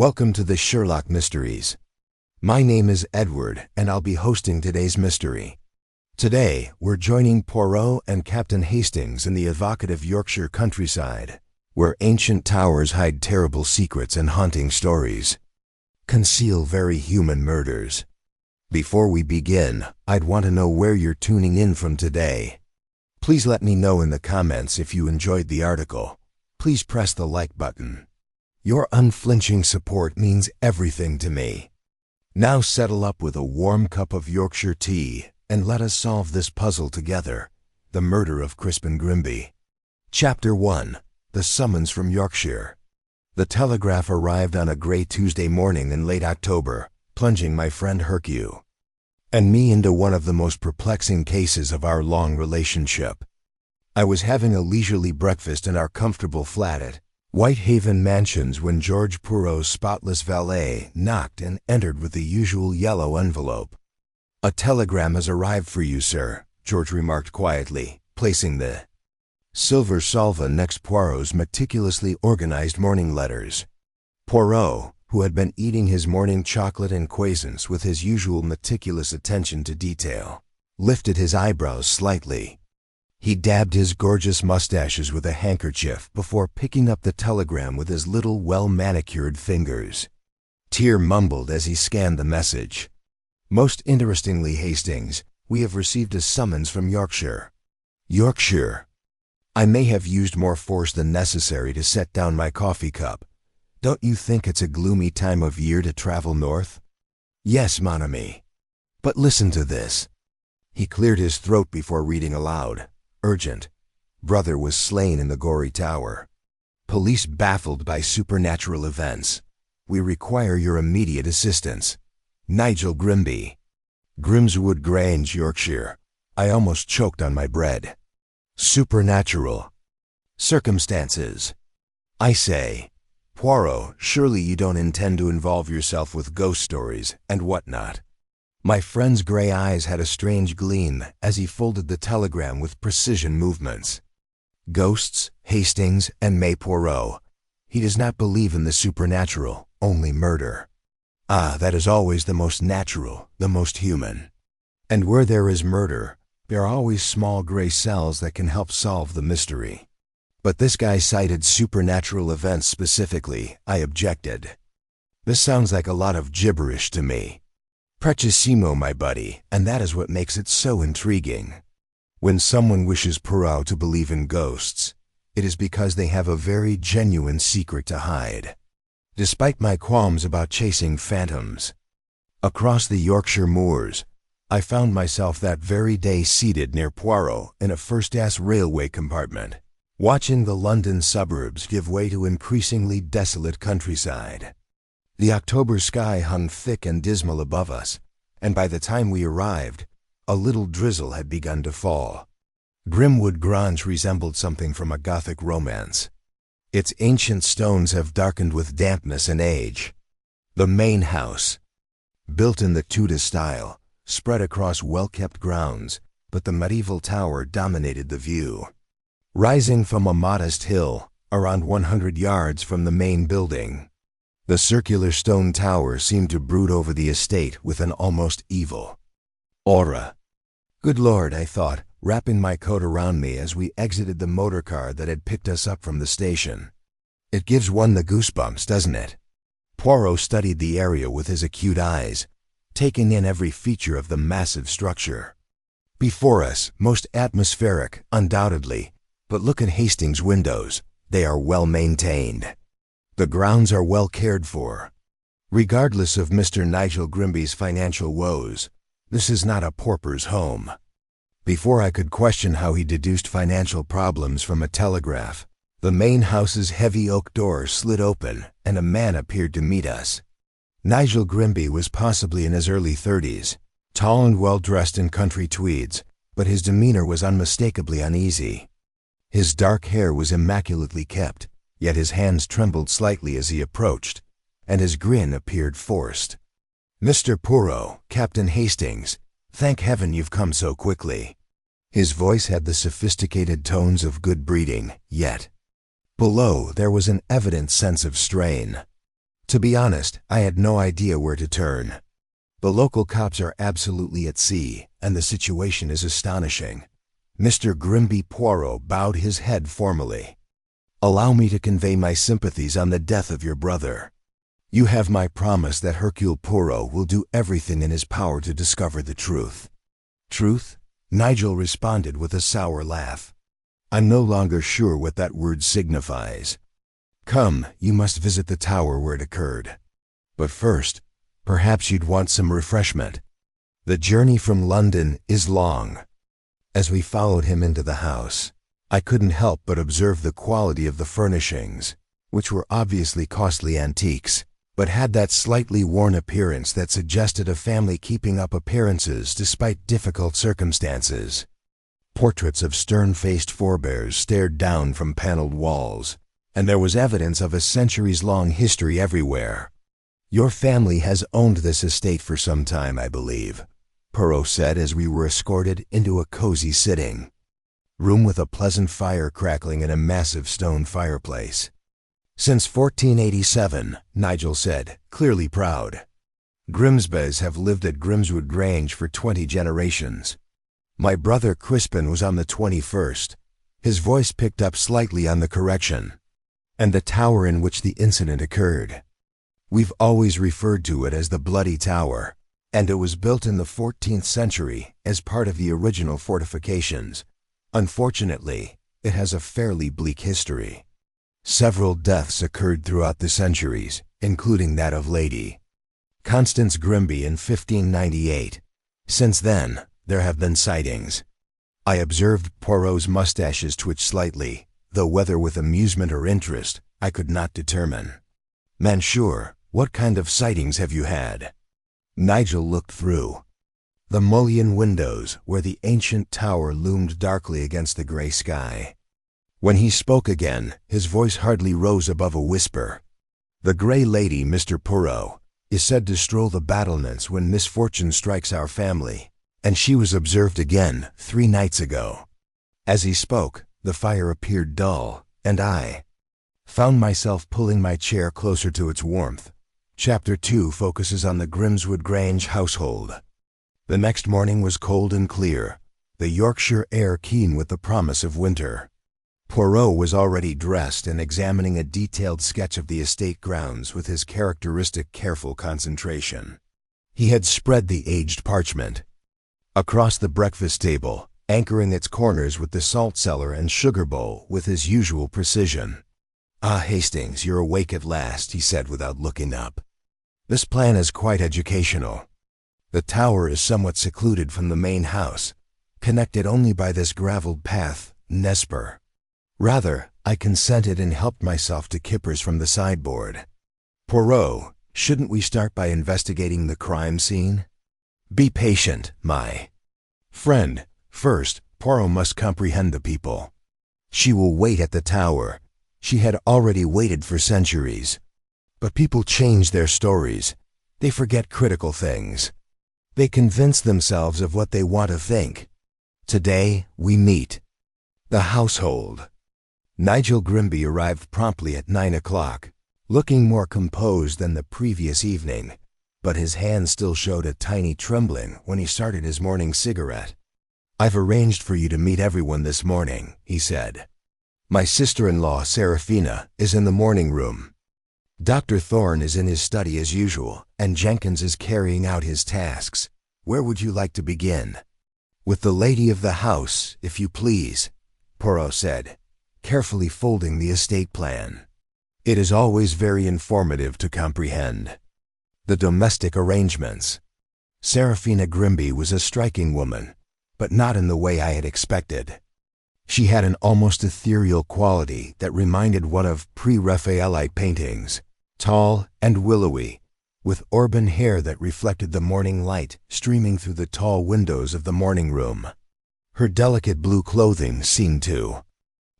Welcome to the Sherlock Mysteries. My name is Edward, and I'll be hosting today's mystery. Today, we're joining Poirot and Captain Hastings in the evocative Yorkshire countryside, where ancient towers hide terrible secrets and haunting stories, conceal very human murders. Before we begin, I'd want to know where you're tuning in from today. Please let me know in the comments if you enjoyed the article. Please press the like button. Your unflinching support means everything to me. Now settle up with a warm cup of Yorkshire tea and let us solve this puzzle together, the murder of Crispin Grimsby. Chapter 1. The Summons from Yorkshire. The telegraph arrived on a grey Tuesday morning in late October, plunging my friend Hercule and me into one of the most perplexing cases of our long relationship. I was having a leisurely breakfast in our comfortable flat at Whitehaven Mansions when George Poirot's spotless valet knocked and entered with the usual yellow envelope. "A telegram has arrived for you, sir," George remarked quietly, placing the silver salver next Poirot's meticulously organized morning letters. Poirot, who had been eating his morning chocolate and croissants with his usual meticulous attention to detail, lifted his eyebrows slightly. He dabbed his gorgeous mustaches with a handkerchief before picking up the telegram with his little well-manicured fingers. Tear mumbled as he scanned the message. "Most interestingly, Hastings, we have received a summons from Yorkshire." Yorkshire. I may have used more force than necessary to set down my coffee cup. Don't you think it's a gloomy time of year to travel north? Yes, mon ami. But listen to this. He cleared his throat before reading aloud. Urgent. Brother was slain in the gory tower. Police baffled by supernatural events. We require your immediate assistance. Nigel Grimsby. Grimswood Grange, Yorkshire. I almost choked on my bread. Supernatural. Circumstances. I say, Poirot, surely you don't intend to involve yourself with ghost stories and whatnot. My friend's gray eyes had a strange gleam as he folded the telegram with precision movements. Ghosts, Hastings, and May Poirot. He does not believe in the supernatural, only murder. Ah, that is always the most natural, the most human. And where there is murder, there are always small gray cells that can help solve the mystery. But this guy cited supernatural events specifically, I objected. This sounds like a lot of gibberish to me. Precisimo, my buddy, and that is what makes it so intriguing. When someone wishes Poirot to believe in ghosts, it is because they have a very genuine secret to hide. Despite my qualms about chasing phantoms across the Yorkshire moors, I found myself that very day seated near Poirot in a first-class railway compartment, watching the London suburbs give way to increasingly desolate countryside. The October sky hung thick and dismal above us, and by the time we arrived, a little drizzle had begun to fall. Grimwood Grange resembled something from a Gothic romance. Its ancient stones have darkened with dampness and age. The main house, built in the Tudor style, spread across well-kept grounds, but the medieval tower dominated the view. Rising from a modest hill, around 100 yards from the main building, the circular stone tower seemed to brood over the estate with an almost evil aura. Good Lord, I thought, wrapping my coat around me as we exited the motor car that had picked us up from the station. It gives one the goosebumps, doesn't it? Poirot studied the area with his acute eyes, taking in every feature of the massive structure. Before us, most atmospheric, undoubtedly, but look at Hastings' windows. They are well maintained. The grounds are well cared for. Regardless of Mr. Nigel Grimsby's financial woes, this is not a pauper's home. Before I could question how he deduced financial problems from a telegraph, the main house's heavy oak door slid open and a man appeared to meet us. Nigel Grimsby was possibly in his early 30s, tall and well-dressed in country tweeds, but his demeanor was unmistakably uneasy. His dark hair was immaculately kept, yet his hands trembled slightly as he approached, and his grin appeared forced. "Mr. Poirot, Captain Hastings, thank heaven you've come so quickly." His voice had the sophisticated tones of good breeding, yet below there was an evident sense of strain. To be honest, I had no idea where to turn. The local cops are absolutely at sea, and the situation is astonishing. Mr. Grimsby Poirot bowed his head formally. Allow me to convey my sympathies on the death of your brother. You have my promise that Hercule Poirot will do everything in his power to discover the truth. Truth? Nigel responded with a sour laugh. I'm no longer sure what that word signifies. Come, you must visit the tower where it occurred. But first, perhaps you'd want some refreshment. The journey from London is long. As we followed him into the house, I couldn't help but observe the quality of the furnishings, which were obviously costly antiques, but had that slightly worn appearance that suggested a family keeping up appearances despite difficult circumstances. Portraits of stern-faced forebears stared down from paneled walls, and there was evidence of a centuries-long history everywhere. Your family has owned this estate for some time, I believe, Poirot said as we were escorted into a cozy sitting room with a pleasant fire crackling and a massive stone fireplace. Since 1487, Nigel said, clearly proud. Grimsbys have lived at Grimswood Grange for 20 generations. My brother Crispin was on the 21st. His voice picked up slightly on the correction. And the tower in which the incident occurred. We've always referred to it as the Bloody Tower, and it was built in the 14th century as part of the original fortifications. Unfortunately, it has a fairly bleak history. Several deaths occurred throughout the centuries, including that of Lady Constance Grimsby in 1598. Since then, there have been sightings. I observed Poirot's mustaches twitch slightly, though whether with amusement or interest, I could not determine. Monsieur, what kind of sightings have you had? Nigel looked through the mullioned windows where the ancient tower loomed darkly against the gray sky. When he spoke again, his voice hardly rose above a whisper. The Grey Lady, Mr. Poirot, is said to stroll the battlements when misfortune strikes our family, and she was observed again 3 nights ago. As he spoke, the fire appeared dull, and I found myself pulling my chair closer to its warmth. Chapter 2 focuses on the Grimswood Grange household. The next morning was cold and clear, the Yorkshire air keen with the promise of winter. Poirot was already dressed and examining a detailed sketch of the estate grounds with his characteristic careful concentration. He had spread the aged parchment across the breakfast table, anchoring its corners with the salt cellar and sugar bowl with his usual precision. "Ah, Hastings, you're awake at last," he said without looking up. "This plan is quite educational. The tower is somewhat secluded from the main house, connected only by this gravelled path, Nesper. Rather, I consented and helped myself to kippers from the sideboard. Poirot, shouldn't we start by investigating the crime scene? Be patient, my friend. First, Poirot must comprehend the people. She will wait at the tower. She had already waited for centuries. But people change their stories. They forget critical things. They convince themselves of what they want to think. Today, we meet the household." Nigel Grimsby arrived promptly at 9 o'clock, looking more composed than the previous evening, but his hand still showed a tiny trembling when he started his morning cigarette. "I've arranged for you to meet everyone this morning," he said. "My sister-in-law, Seraphina, is in the morning room. Dr. Thorne is in his study as usual, and Jenkins is carrying out his tasks. Where would you like to begin?" "With the lady of the house, if you please," Poirot said, carefully folding the estate plan. "It is always very informative to comprehend the domestic arrangements." Seraphina Grimsby was a striking woman, but not in the way I had expected. She had an almost ethereal quality that reminded one of pre-Raphaelite paintings, tall and willowy, with auburn hair that reflected the morning light streaming through the tall windows of the morning room. Her delicate blue clothing seemed to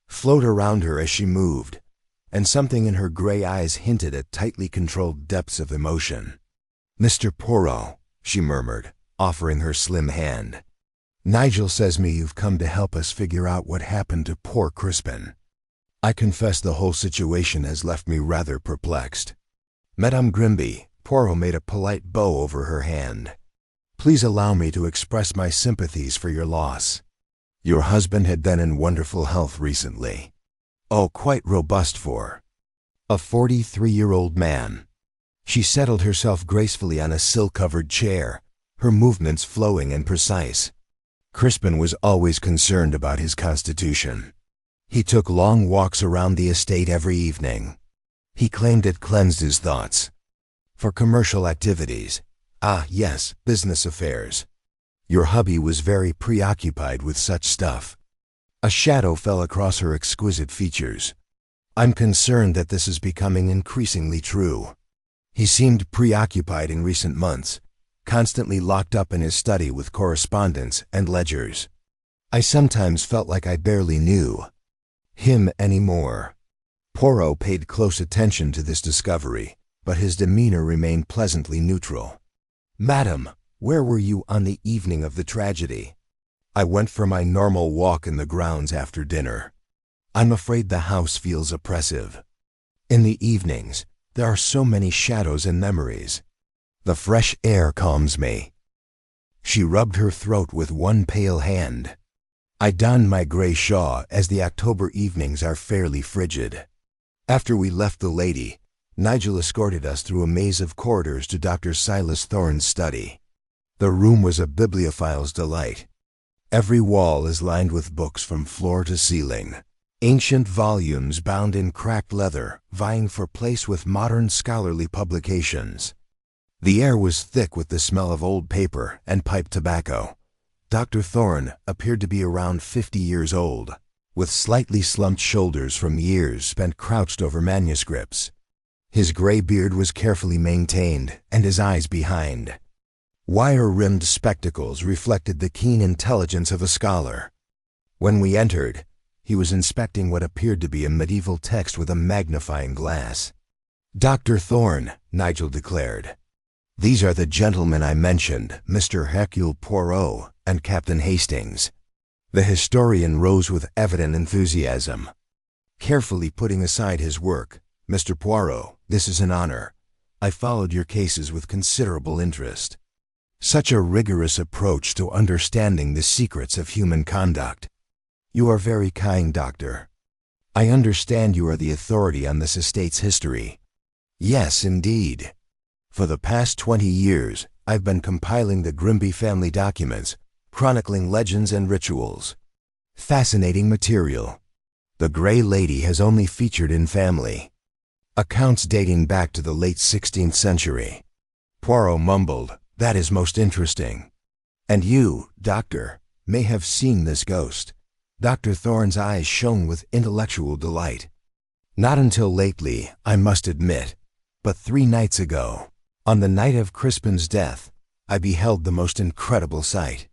float around her as she moved, and something in her gray eyes hinted at tightly controlled depths of emotion. "Mr. Poirot," she murmured, offering her slim hand. "Nigel says you've come to help us figure out what happened to poor Crispin. I confess the whole situation has left me rather perplexed." Madame Grimsby, Poirot made a polite bow over her hand. Please allow me to express my sympathies for your loss. Your husband had been in wonderful health recently. Oh, quite robust for a 43-year-old man. She settled herself gracefully on a silk-covered chair, her movements flowing and precise. Crispin was always concerned about his constitution. He took long walks around the estate every evening. He claimed it cleansed his thoughts. For commercial activities, yes, business affairs. Your hubby was very preoccupied with such stuff. A shadow fell across her exquisite features. I'm concerned that this is becoming increasingly true. He seemed preoccupied in recent months, constantly locked up in his study with correspondence and ledgers. I sometimes felt like I barely knew him anymore. Poirot paid close attention to this discovery, but his demeanor remained pleasantly neutral. Madam, where were you on the evening of the tragedy? I went for my normal walk in the grounds after dinner. I'm afraid the house feels oppressive. In the evenings, there are so many shadows and memories. The fresh air calms me. She rubbed her throat with one pale hand. I donned my gray shawl as the October evenings are fairly frigid. After we left the lady, Nigel escorted us through a maze of corridors to Dr. Silas Thorne's study. The room was a bibliophile's delight. Every wall is lined with books from floor to ceiling. Ancient volumes bound in cracked leather, vying for place with modern scholarly publications. The air was thick with the smell of old paper and pipe tobacco. Dr. Thorne appeared to be around 50 years old, with slightly slumped shoulders from years spent crouched over manuscripts. His gray beard was carefully maintained, and his eyes behind. Wire-rimmed spectacles reflected the keen intelligence of a scholar. When we entered, he was inspecting what appeared to be a medieval text with a magnifying glass. Dr. Thorne, Nigel declared. These are the gentlemen I mentioned, Mr. Hercule Poirot and Captain Hastings. The historian rose with evident enthusiasm. Carefully putting aside his work, Mr. Poirot, this is an honor. I followed your cases with considerable interest. Such a rigorous approach to understanding the secrets of human conduct. You are very kind, Doctor. I understand you are the authority on this estate's history. Yes, indeed. For the past 20 years, I've been compiling the Grimsby family documents, chronicling legends and rituals. Fascinating material. The Grey Lady has only featured in family accounts dating back to the late 16th century. Poirot mumbled, that is most interesting. And you, Doctor, may have seen this ghost. Dr. Thorne's eyes shone with intellectual delight. Not until lately, I must admit, but 3 nights ago, on the night of Crispin's death, I beheld the most incredible sight.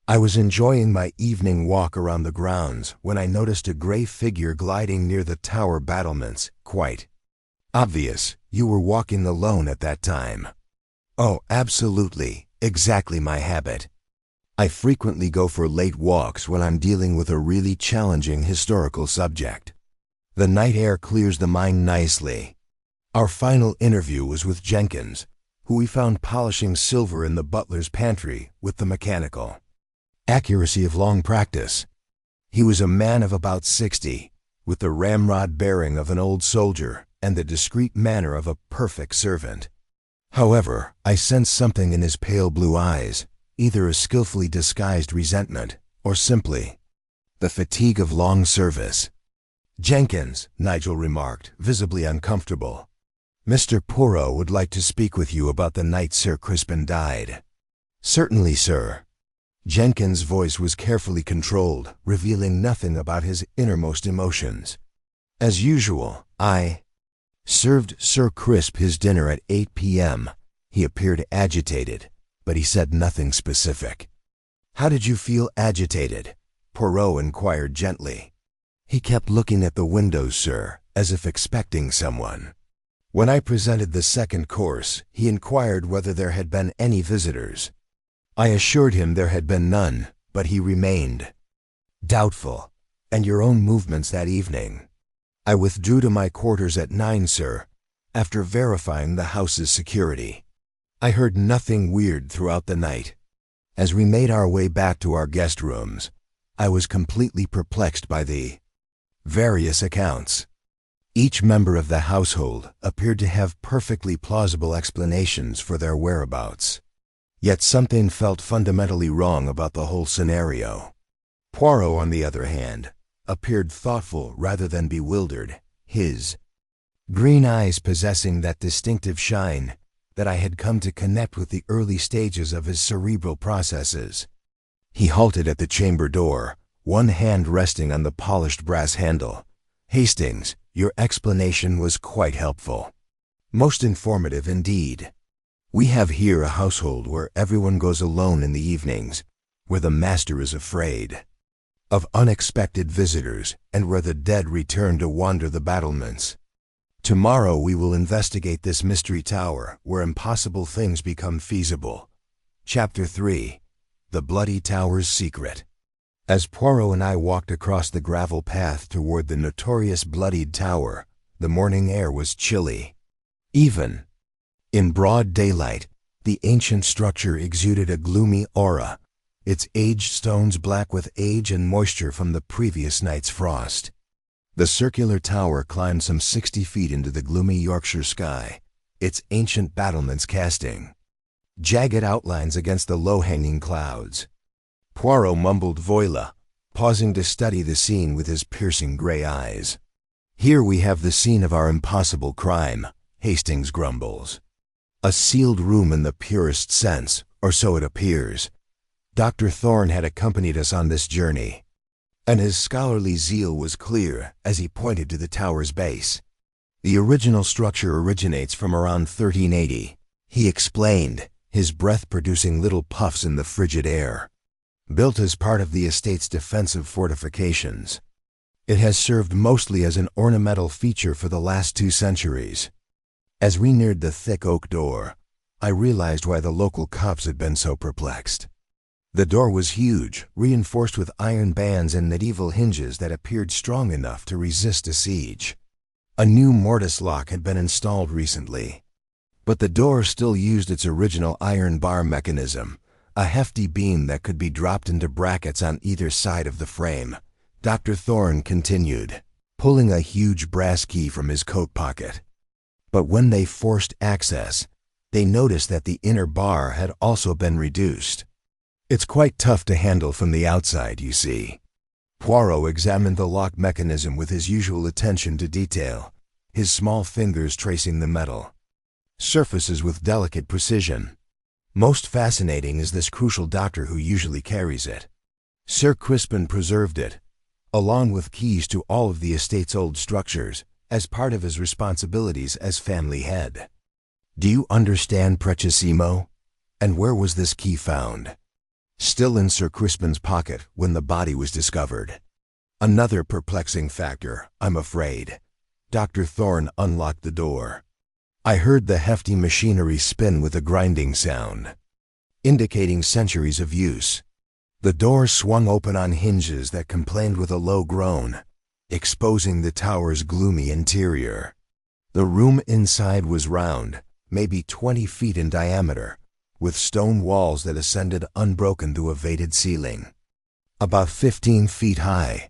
I was enjoying my evening walk around the grounds when I noticed a gray figure gliding near the tower battlements, quite obvious. You were walking alone at that time. Oh, absolutely, exactly my habit. I frequently go for late walks when I'm dealing with a really challenging historical subject. The night air clears the mind nicely. Our final interview was with Jenkins, who we found polishing silver in the butler's pantry with the mechanical accuracy of long practice. He was a man of about 60, with the ramrod bearing of an old soldier and the discreet manner of a perfect servant. However, I sensed something in his pale blue eyes, either a skillfully disguised resentment or simply the fatigue of long service. Jenkins, Nigel remarked, visibly uncomfortable. Mr. Poirot would like to speak with you about the night Sir Crispin died. Certainly, sir. Jenkins' voice was carefully controlled, revealing nothing about his innermost emotions. As usual, I served Sir Crisp his dinner at 8 p.m. He appeared agitated, but he said nothing specific. How did you feel agitated? Poirot inquired gently. He kept looking at the windows, sir, as if expecting someone. When I presented the second course, he inquired whether there had been any visitors. I assured him there had been none, but he remained doubtful. And your own movements that evening? I withdrew to my quarters at 9, sir. after verifying the house's security. I heard nothing weird throughout the night. As we made our way back to our guest rooms, I was completely perplexed by the various accounts. Each member of the household appeared to have perfectly plausible explanations for their whereabouts. Yet something felt fundamentally wrong about the whole scenario. Poirot, on the other hand, appeared thoughtful rather than bewildered, his green eyes possessing that distinctive shine that I had come to connect with the early stages of his cerebral processes. He halted at the chamber door, one hand resting on the polished brass handle. "Hastings, your explanation was quite helpful. Most informative indeed. We have here a household where everyone goes alone in the evenings, where the master is afraid of unexpected visitors, and where the dead return to wander the battlements. Tomorrow we will investigate this mystery tower where impossible things become feasible." Chapter 3. The Bloody Tower's Secret. As Poirot and I walked across the gravel path toward the notorious Bloodied Tower, the morning air was chilly. Even in broad daylight, the ancient structure exuded a gloomy aura, its aged stones black with age and moisture from the previous night's frost. The circular tower climbed some 60 feet into the gloomy Yorkshire sky, its ancient battlements casting jagged outlines against the low-hanging clouds. Poirot mumbled "Voila," pausing to study the scene with his piercing gray eyes. "Here we have the scene of our impossible crime," Hastings grumbles. "A sealed room in the purest sense, or so it appears. Dr. Thorne had accompanied us on this journey, and his scholarly zeal was clear as he pointed to the tower's base. The original structure originates from around 1380, he explained, his breath producing little puffs in the frigid air. Built as part of the estate's defensive fortifications, it has served mostly as an ornamental feature for the last 2 centuries. As we neared the thick oak door, I realized why the local cops had been so perplexed. The door was huge, reinforced with iron bands and medieval hinges that appeared strong enough to resist a siege. A new mortise lock had been installed recently, but the door still used its original iron bar mechanism, a hefty beam that could be dropped into brackets on either side of the frame. Dr. Thorne continued, pulling a huge brass key from his coat pocket. But when they forced access, they noticed that the inner bar had also been reduced. It's quite tough to handle from the outside, you see. Poirot examined the lock mechanism with his usual attention to detail, his small fingers tracing the metal surfaces with delicate precision. Most fascinating is this crucial doctor who usually carries it. Sir Crispin preserved it, along with keys to all of the estate's old structures, as part of his responsibilities as family head. Do you understand, Preciousimo? And where was this key found? Still in Sir Crispin's pocket when the body was discovered. Another perplexing factor, I'm afraid. Dr. Thorne unlocked the door. I heard the hefty machinery spin with a grinding sound, indicating centuries of use. The door swung open on hinges that complained with a low groan, exposing the tower's gloomy interior. The room inside was round, maybe 20 feet in diameter, with stone walls that ascended unbroken to a vated ceiling, about 15 feet high.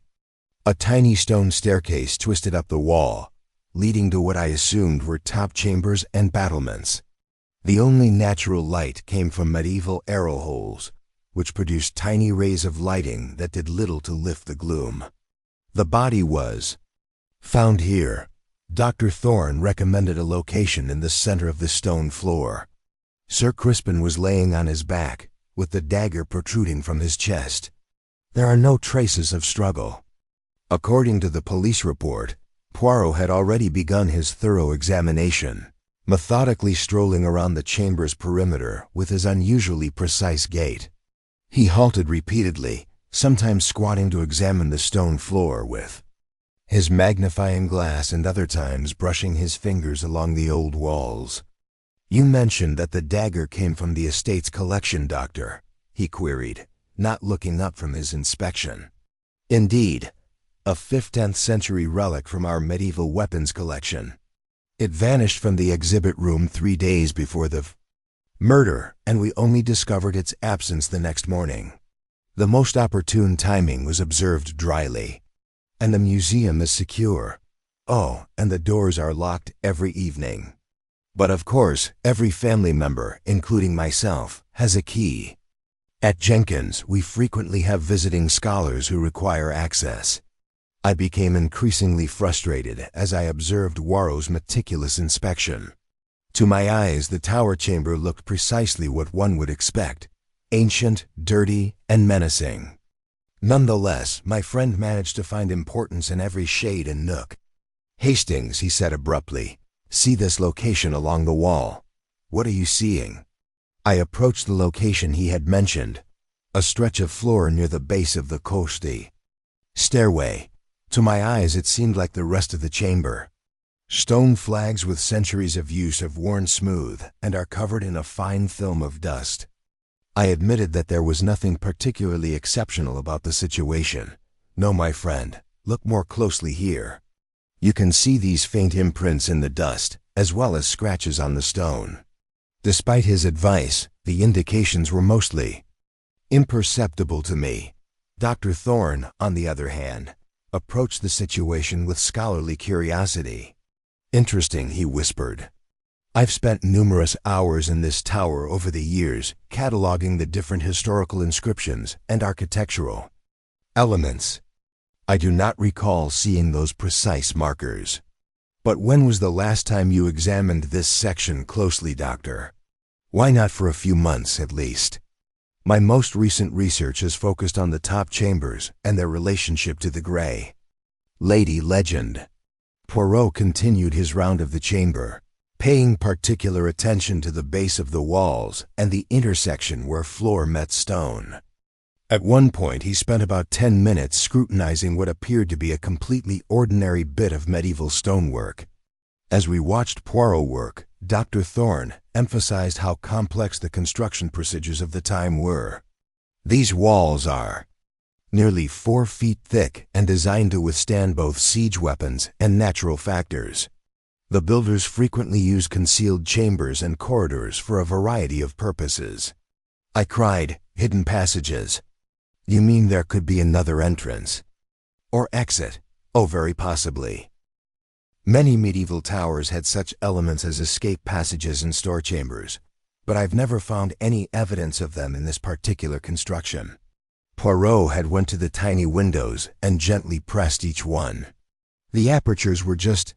A tiny stone staircase twisted up the wall, leading to what I assumed were top chambers and battlements. The only natural light came from medieval arrow holes, which produced tiny rays of lighting that did little to lift the gloom. The body was found here. Dr. Thorne recommended a location in the center of the stone floor. Sir Crispin was laying on his back, with the dagger protruding from his chest. There are no traces of struggle. According to the police report, Poirot had already begun his thorough examination, methodically strolling around the chamber's perimeter with his unusually precise gait. He halted repeatedly, sometimes squatting to examine the stone floor with his magnifying glass and other times brushing his fingers along the old walls. "You mentioned that the dagger came from the estate's collection, Doctor," he queried, not looking up from his inspection. "Indeed, a 15th century relic from our medieval weapons collection. It vanished from the exhibit room 3 days before the murder, and we only discovered its absence the next morning. The most opportune timing was observed dryly. And the museum is secure. Oh, and the doors are locked every evening. But of course, every family member, including myself, has a key. At Jenkins, we frequently have visiting scholars who require access. I became increasingly frustrated as I observed Poirot's meticulous inspection. To my eyes, the tower chamber looked precisely what one would expect: ancient, dirty, and menacing. Nonetheless, my friend managed to find importance in every shade and nook. "Hastings," he said abruptly, "see this location along the wall." "What are you seeing?" I approached the location he had mentioned, a stretch of floor near the base of the coste stairway. To my eyes it seemed like the rest of the chamber. Stone flags with centuries of use have worn smooth and are covered in a fine film of dust. I admitted that there was nothing particularly exceptional about the situation. "No, my friend, look more closely here. You can see these faint imprints in the dust, as well as scratches on the stone." Despite his advice, the indications were mostly imperceptible to me. Dr. Thorne, on the other hand, approached the situation with scholarly curiosity. "Interesting," he whispered. "I've spent numerous hours in this tower over the years, cataloging the different historical inscriptions and architectural elements. I do not recall seeing those precise markers. But when was the last time you examined this section closely, Doctor?" "Why not for a few months, at least? My most recent research has focused on the top chambers and their relationship to the Grey Lady legend." Poirot continued his round of the chamber, paying particular attention to the base of the walls and the intersection where floor met stone. At one point he spent about 10 minutes scrutinizing what appeared to be a completely ordinary bit of medieval stonework. As we watched Poirot work, Dr. Thorne emphasized how complex the construction procedures of the time were. "These walls are nearly 4 feet thick and designed to withstand both siege weapons and natural factors. The builders frequently use concealed chambers and corridors for a variety of purposes." I cried, "Hidden passages? You mean there could be another entrance? Or exit?" "Oh, very possibly." Many medieval towers had such elements as escape passages and store chambers, but I've never found any evidence of them in this particular construction. Poirot had went to the tiny windows and gently pressed each one. The apertures were just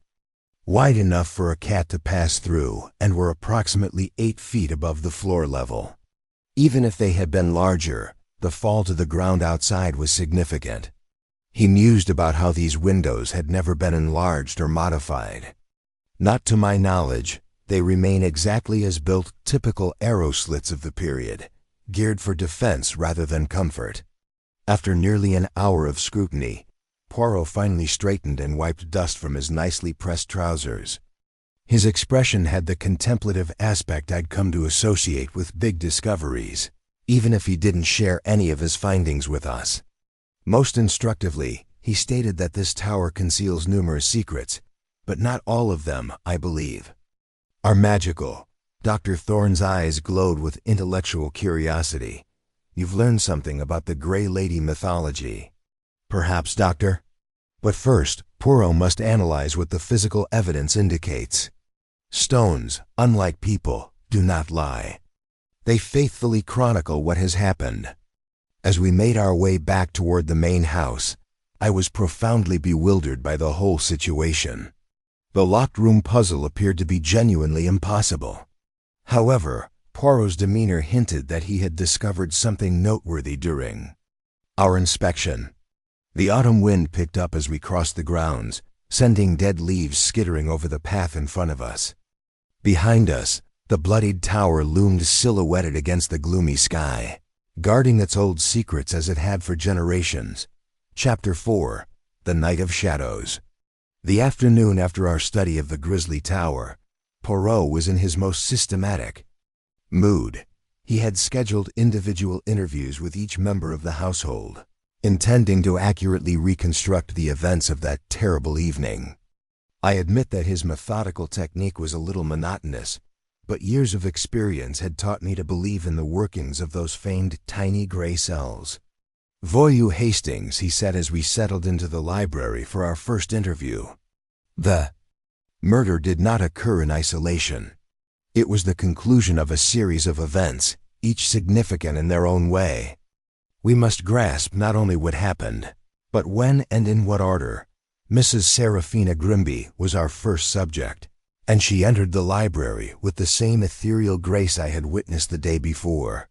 wide enough for a cat to pass through and were approximately 8 feet above the floor level. Even if they had been larger, the fall to the ground outside was significant. He mused about how these windows had never been enlarged or modified. "Not to my knowledge. They remain exactly as built, typical arrow slits of the period, geared for defense rather than comfort." After nearly an hour of scrutiny, Poirot finally straightened and wiped dust from his nicely pressed trousers. His expression had the contemplative aspect I'd come to associate with big discoveries, even if he didn't share any of his findings with us. Most instructively, he stated that this tower conceals numerous secrets, but not all of them, I believe, are magical. Dr. Thorne's eyes glowed with intellectual curiosity. "You've learned something about the Grey Lady mythology." "Perhaps, Doctor. But first, Poirot must analyze what the physical evidence indicates. Stones, unlike people, do not lie. They faithfully chronicle what has happened." As we made our way back toward the main house, I was profoundly bewildered by the whole situation. The locked room puzzle appeared to be genuinely impossible. However, Poirot's demeanor hinted that he had discovered something noteworthy during our inspection. The autumn wind picked up as we crossed the grounds, sending dead leaves skittering over the path in front of us. Behind us, the bloodied tower loomed silhouetted against the gloomy sky, guarding its old secrets as it had for generations. Chapter 4: The Night of Shadows. The afternoon after our study of the grisly tower, Poirot was in his most systematic mood. He had scheduled individual interviews with each member of the household, intending to accurately reconstruct the events of that terrible evening. I admit that his methodical technique was a little monotonous, but years of experience had taught me to believe in the workings of those famed tiny gray cells. "Voyou Hastings," he said as we settled into the library for our first interview. "The murder did not occur in isolation. It was the conclusion of a series of events, each significant in their own way. We must grasp not only what happened, but when and in what order. Mrs. Seraphina Grimsby was our first subject, and she entered the library with the same ethereal grace I had witnessed the day before.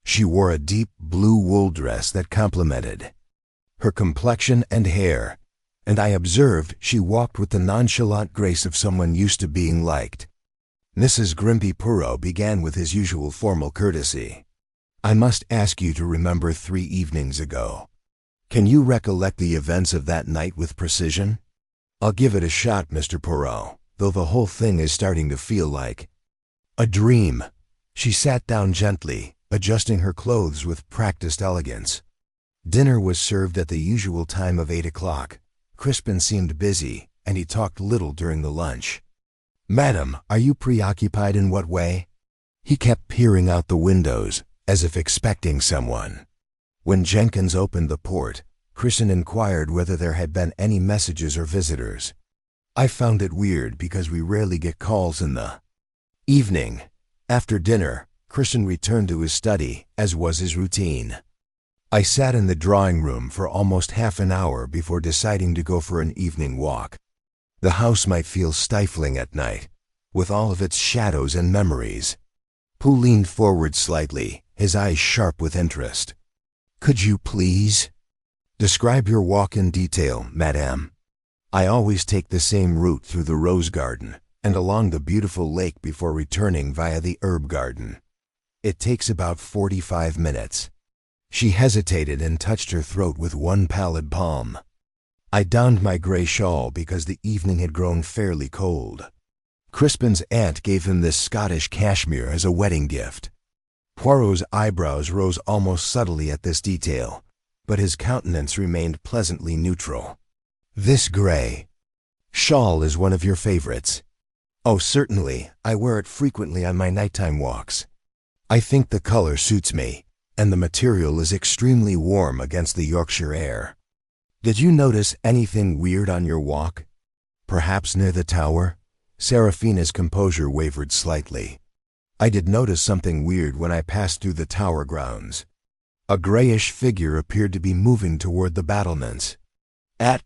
She wore a deep blue wool dress that complemented her complexion and hair, and I observed she walked with the nonchalant grace of someone used to being liked. Mrs. Hercule Poirot began with his usual formal courtesy. "I must ask you to remember 3 evenings ago. Can you recollect the events of that night with precision?" "I'll give it a shot, Mr. Poirot, though the whole thing is starting to feel like a dream." She sat down gently, adjusting her clothes with practiced elegance. Dinner was served at the usual time of 8 o'clock. Crispin seemed busy, and he talked little during the lunch. "Madam, are you preoccupied in what way?" He kept peering out the windows, as if expecting someone. When Jenkins opened the port, Crispin inquired whether there had been any messages or visitors. I found it weird because we rarely get calls in the evening. After dinner, Crispin returned to his study, as was his routine. I sat in the drawing room for almost half an hour before deciding to go for an evening walk. The house might feel stifling at night, with all of its shadows and memories. Pooh leaned forward slightly, his eyes sharp with interest. "Could you please describe your walk in detail, madame?" "I always take the same route through the rose garden and along the beautiful lake before returning via the herb garden. It takes about 45 minutes. She hesitated and touched her throat with one pallid palm. I donned my gray shawl because the evening had grown fairly cold. Crispin's aunt gave him this Scottish cashmere as a wedding gift. Poirot's eyebrows rose almost subtly at this detail, but his countenance remained pleasantly neutral. "This gray shawl is one of your favorites?" "Oh, certainly. I wear it frequently on my nighttime walks. I think the color suits me, and the material is extremely warm against the Yorkshire air." "Did you notice anything weird on your walk? Perhaps near the tower?" Seraphina's composure wavered slightly. "I did notice something weird when I passed through the tower grounds. A grayish figure appeared to be moving toward the battlements. At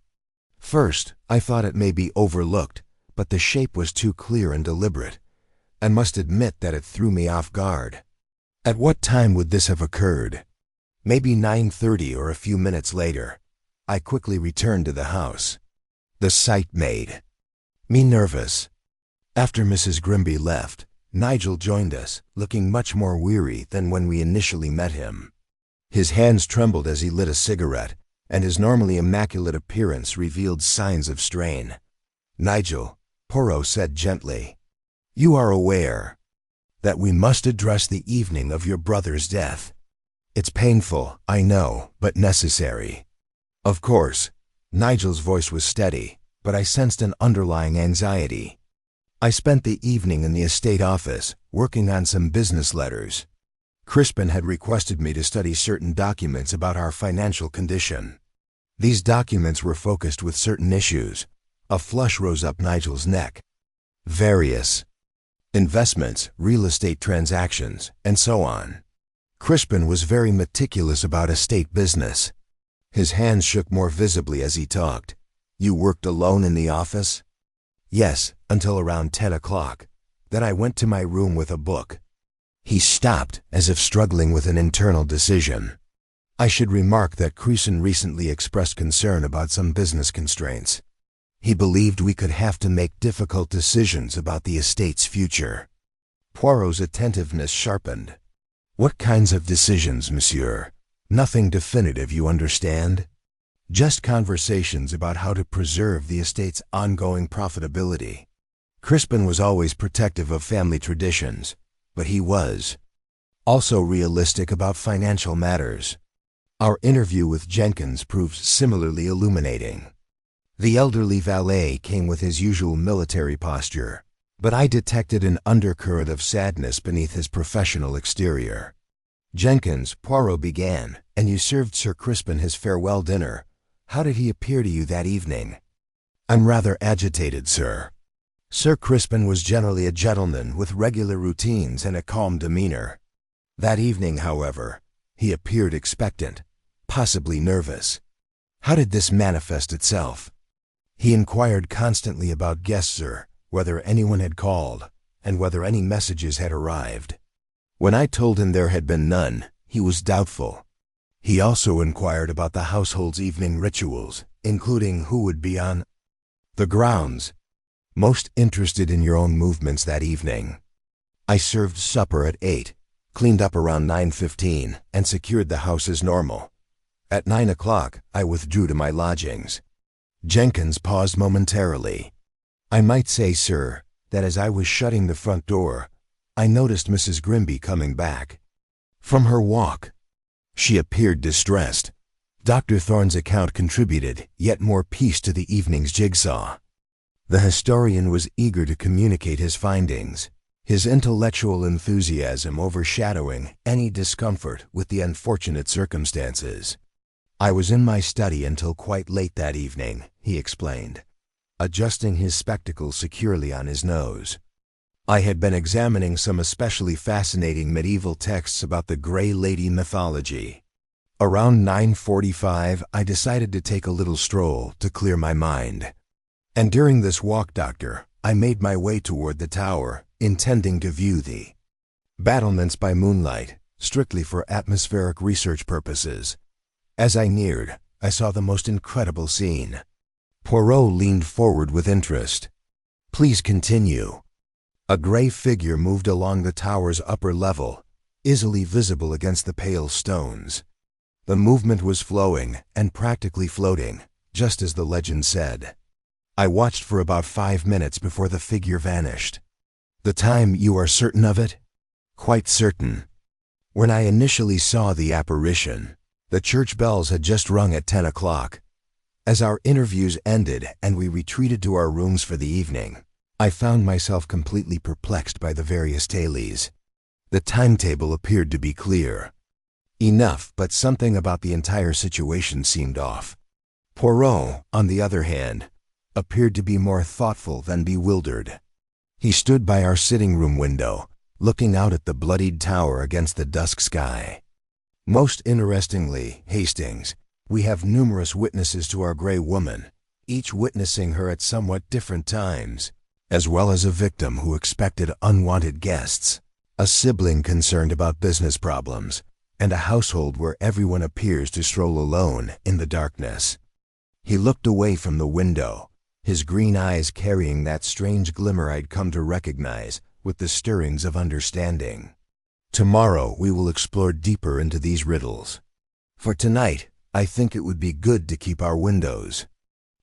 first, I thought it may be overlooked, but the shape was too clear and deliberate, and must admit that it threw me off guard." "At what time would this have occurred?" "Maybe 9:30 or a few minutes later. I quickly returned to the house. The sight made me nervous." After Mrs. Grimsby left, Nigel joined us, looking much more weary than when we initially met him. His hands trembled as he lit a cigarette, and his normally immaculate appearance revealed signs of strain. "Nigel," Poirot said gently, "you are aware that we must address the evening of your brother's death. It's painful, I know, but necessary." "Of course." Nigel's voice was steady, but I sensed an underlying anxiety. "I spent the evening in the estate office, working on some business letters. Crispin had requested me to study certain documents about our financial condition. These documents were focused with certain issues." A flush rose up Nigel's neck. "Various investments, real estate transactions, and so on. Crispin was very meticulous about estate business." His hands shook more visibly as he talked. "You worked alone in the office?" "Yes, until around 10 o'clock. Then I went to my room with a book." He stopped, as if struggling with an internal decision. I should remark that Crispin recently expressed concern about some business constraints. He believed we could have to make difficult decisions about the estate's future. Poirot's attentiveness sharpened. "What kinds of decisions, monsieur? Nothing definitive, you understand? Just conversations about how to preserve the estate's ongoing profitability." Crispin was always protective of family traditions, but he was also realistic about financial matters. Our interview with Jenkins proved similarly illuminating. The elderly valet came with his usual military posture, but I detected an undercurrent of sadness beneath his professional exterior. "Jenkins," Poirot began, "and you served Sir Crispin his farewell dinner. How did he appear to you that evening?" "I'm rather agitated, sir. Sir Crispin was generally a gentleman with regular routines and a calm demeanor. That evening, however, he appeared expectant, possibly nervous. How did this manifest itself?" "He inquired constantly about guests, sir, whether anyone had called, and whether any messages had arrived. When I told him there had been none, he was doubtful. He also inquired about the household's evening rituals, including who would be on the grounds. Most interested in your own movements that evening. I served supper at 8, cleaned up around 9:15, and secured the house as normal. At 9 o'clock, I withdrew to my lodgings." Jenkins paused momentarily. "I might say, sir, that as I was shutting the front door, I noticed Mrs. Grimsby coming back from her walk. She appeared distressed." Dr. Thorne's account contributed yet more piece to the evening's jigsaw. The historian was eager to communicate his findings, his intellectual enthusiasm overshadowing any discomfort with the unfortunate circumstances. "I was in my study until quite late that evening," he explained, adjusting his spectacles securely on his nose. "I had been examining some especially fascinating medieval texts about the Grey Lady mythology. Around 9:45, I decided to take a little stroll to clear my mind. And during this walk, Doctor, I made my way toward the tower, intending to view the battlements by moonlight, strictly for atmospheric research purposes. As I neared, I saw the most incredible scene." Poirot leaned forward with interest. "Please continue." A gray figure moved along the tower's upper level, easily visible against the pale stones. The movement was flowing and practically floating, just as the legend said. I watched for about 5 minutes before the figure vanished. "The time, you are certain of it?" "Quite certain. When I initially saw the apparition, the church bells had just rung at 10 o'clock. As our interviews ended and we retreated to our rooms for the evening, I found myself completely perplexed by the various tailies. The timetable appeared to be clear enough, but something about the entire situation seemed off. Poirot, on the other hand, appeared to be more thoughtful than bewildered. He stood by our sitting-room window, looking out at the bloodied tower against the dusk sky. "Most interestingly, Hastings, we have numerous witnesses to our Grey Woman, each witnessing her at somewhat different times, as well as a victim who expected unwanted guests, a sibling concerned about business problems, and a household where everyone appears to stroll alone in the darkness." He looked away from the window, his green eyes carrying that strange glimmer I'd come to recognize with the stirrings of understanding. "Tomorrow we will explore deeper into these riddles. For tonight, I think it would be good to keep our windows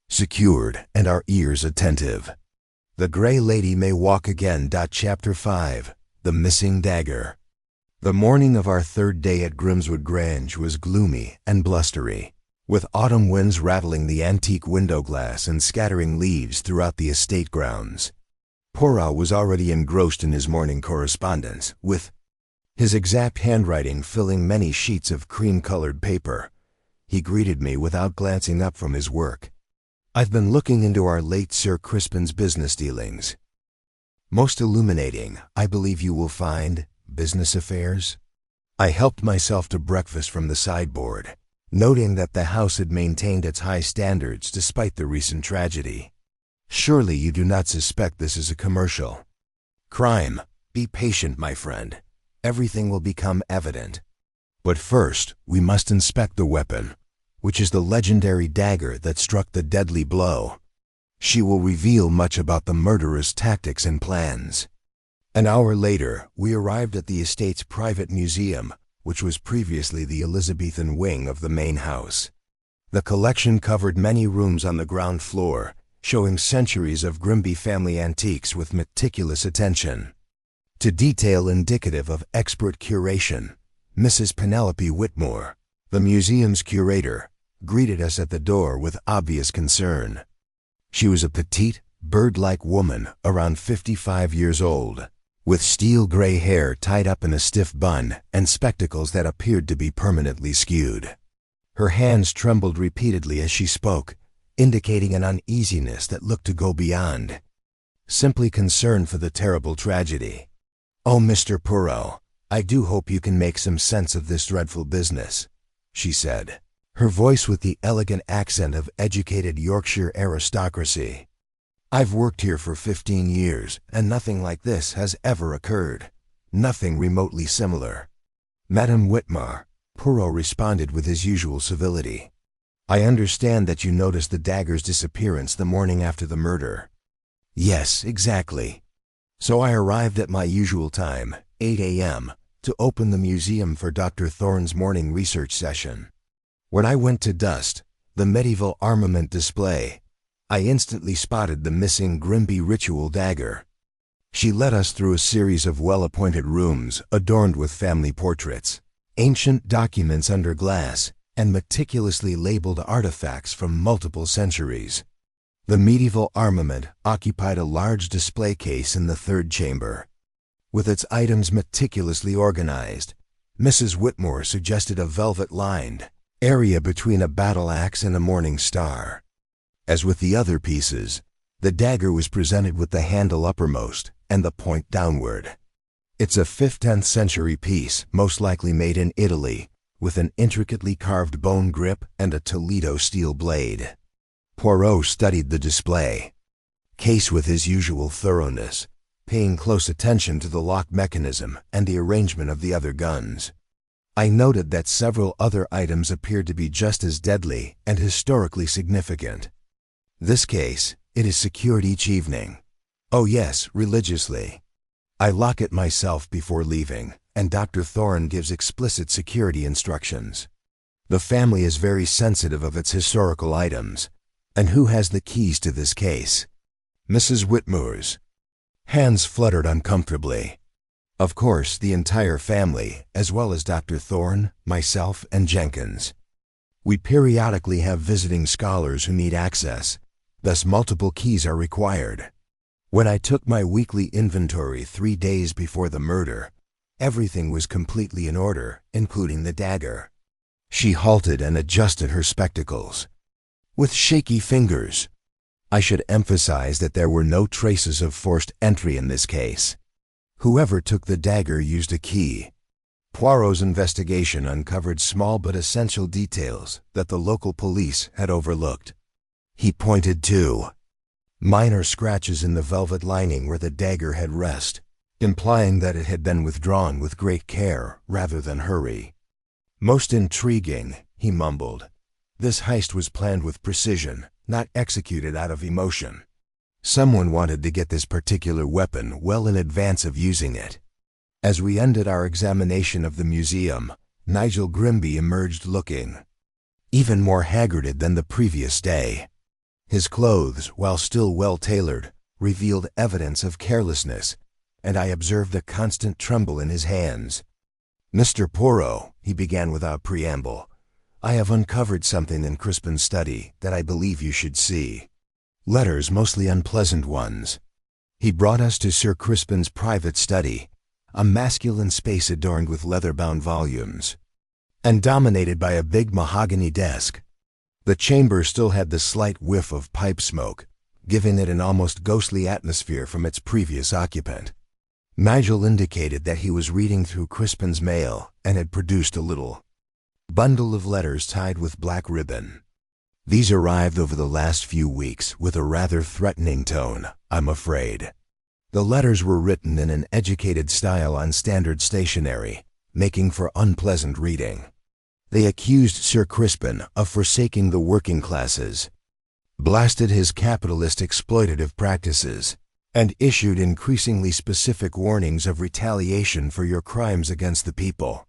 secured and our ears attentive. The Grey Lady may walk again. Chapter 5. The Missing Dagger. The morning of our third day at Grimswood Grange was gloomy and blustery, with autumn winds rattling the antique window glass and scattering leaves throughout the estate grounds. Poirot was already engrossed in his morning correspondence, with his exact handwriting filling many sheets of cream-colored paper. He greeted me without glancing up from his work. "I've been looking into our late Sir Crispin's business dealings. Most illuminating, I believe you will find, business affairs." I helped myself to breakfast from the sideboard, noting that the house had maintained its high standards despite the recent tragedy. "Surely you do not suspect this is a commercial crime? Be patient, my friend. Everything will become evident. But first, we must inspect the weapon, which is the legendary dagger that struck the deadly blow. She will reveal much about the murderer's tactics and plans." An hour later, we arrived at the estate's private museum, which was previously the Elizabethan wing of the main house. The collection covered many rooms on the ground floor, showing centuries of Grimsby family antiques with meticulous attention to detail indicative of expert curation. Mrs. Penelope Whitmore, the museum's curator, greeted us at the door with obvious concern. She was a petite, bird-like woman around 55 years old, with steel gray hair tied up in a stiff bun and spectacles that appeared to be permanently skewed. Her hands trembled repeatedly as she spoke, indicating an uneasiness that looked to go beyond simply concern for the terrible tragedy. "Oh, Mr. Poirot, I do hope you can make some sense of this dreadful business," she said, her voice with the elegant accent of educated Yorkshire aristocracy. "I've worked here for 15 years, and nothing like this has ever occurred. Nothing remotely similar." "Madame Whitmore," Poirot responded with his usual civility, "I understand that you noticed the dagger's disappearance the morning after the murder." "Yes, exactly. So I arrived at my usual time, 8 a.m., to open the museum for Dr. Thorne's morning research session. When I went to dust the medieval armament display, I instantly spotted the missing Grimsby ritual dagger. She led us through a series of well-appointed rooms adorned with family portraits, ancient documents under glass, and meticulously labeled artifacts from multiple centuries. The medieval armament occupied a large display case in the third chamber. With its items meticulously organized, Mrs. Whitmore suggested a velvet-lined area between a battle axe and a morning star. As with the other pieces, the dagger was presented with the handle uppermost and the point downward. It's a 5th-10th century piece, most likely made in Italy, with an intricately carved bone grip and a Toledo steel blade. Poirot studied the display case with his usual thoroughness, paying close attention to the lock mechanism and the arrangement of the other guns. I noted that several other items appeared to be just as deadly and historically significant. This case, it is secured each evening. Oh yes, religiously. I lock it myself before leaving, and Dr. Thorne gives explicit security instructions. The family is very sensitive of its historical items. And who has the keys to this case? Mrs. Whitmore's hands fluttered uncomfortably. Of course, the entire family, as well as Dr. Thorne, myself, and Jenkins. We periodically have visiting scholars who need access, thus multiple keys are required. When I took my weekly inventory 3 days before the murder, everything was completely in order, including the dagger. She halted and adjusted her spectacles. With shaky fingers. I should emphasize that there were no traces of forced entry in this case. Whoever took the dagger used a key. Poirot's investigation uncovered small but essential details that the local police had overlooked. He pointed to minor scratches in the velvet lining where the dagger had rested, implying that it had been withdrawn with great care rather than hurry. "Most intriguing," he mumbled. "This heist was planned with precision, not executed out of emotion. Someone wanted to get this particular weapon well in advance of using it." As we ended our examination of the museum, Nigel Grimsby emerged looking even more haggarded than the previous day. His clothes, while still well-tailored, revealed evidence of carelessness, and I observed a constant tremble in his hands. "Mr. Poirot," he began without preamble, "I have uncovered something in Crispin's study that I believe you should see. Letters, mostly unpleasant ones." He brought us to Sir Crispin's private study, a masculine space adorned with leather-bound volumes, and dominated by a big mahogany desk. The chamber still had the slight whiff of pipe smoke, giving it an almost ghostly atmosphere from its previous occupant. Nigel indicated that he was reading through Crispin's mail and had produced a little bundle of letters tied with black ribbon. "These arrived over the last few weeks with a rather threatening tone, I'm afraid." The letters were written in an educated style on standard stationery, making for unpleasant reading. They accused Sir Crispin of forsaking the working classes, blasted his capitalist exploitative practices, and issued increasingly specific warnings of retaliation for your crimes against the people.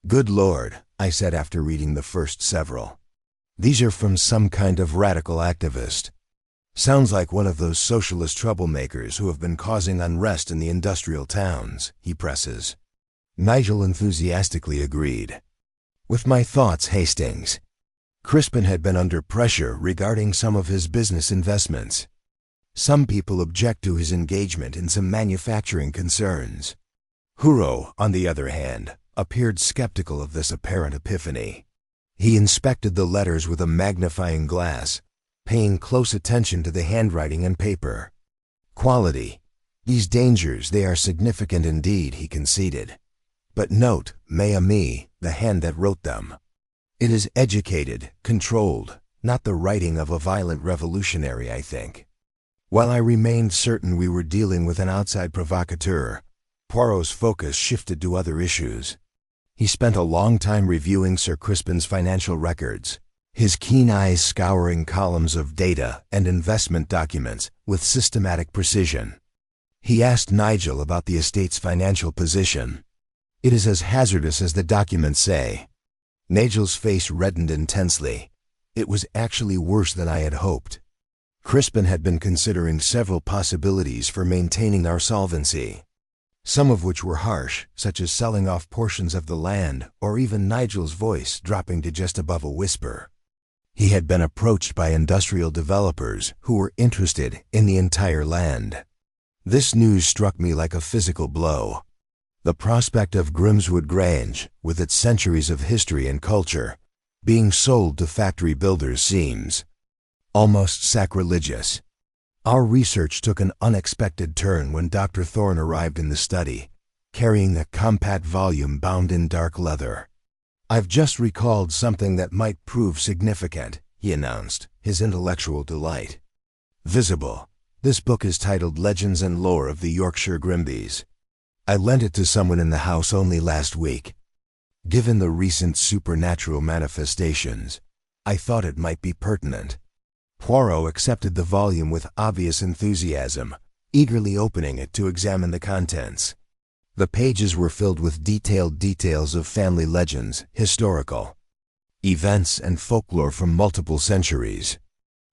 "Good Lord," I said after reading the first several. "These are from some kind of radical activist. Sounds like one of those socialist troublemakers who have been causing unrest in the industrial towns," he presses. Nigel enthusiastically agreed. "With my thoughts, Hastings. Crispin had been under pressure regarding some of his business investments. Some people object to his engagement in some manufacturing concerns. Poirot, on the other hand, appeared skeptical of this apparent epiphany. He inspected the letters with a magnifying glass, paying close attention to the handwriting and paper. Quality. These dangers, they are significant indeed, he conceded. But note, mes amis, the hand that wrote them. It is educated, controlled, not the writing of a violent revolutionary, I think. While I remained certain we were dealing with an outside provocateur, Poirot's focus shifted to other issues. He spent a long time reviewing Sir Crispin's financial records, his keen eyes scouring columns of data and investment documents with systematic precision. He asked Nigel about the estate's financial position. It is as hazardous as the documents say. Nigel's face reddened intensely. It was actually worse than I had hoped. Crispin had been considering several possibilities for maintaining our solvency, some of which were harsh, such as selling off portions of the land or even Nigel's voice dropping to just above a whisper. He had been approached by industrial developers who were interested in the entire land. This news struck me like a physical blow. The prospect of Grimswood Grange, with its centuries of history and culture, being sold to factory builders seems almost sacrilegious. Our research took an unexpected turn when Dr. Thorne arrived in the study, carrying a compact volume bound in dark leather. "I've just recalled something that might prove significant," he announced, his intellectual delight visible. "This book is titled Legends and Lore of the Yorkshire Grimsbys. I lent it to someone in the house only last week. Given the recent supernatural manifestations, I thought it might be pertinent." Poirot accepted the volume with obvious enthusiasm, eagerly opening it to examine the contents. The pages were filled with detailed details of family legends, historical events, and folklore from multiple centuries.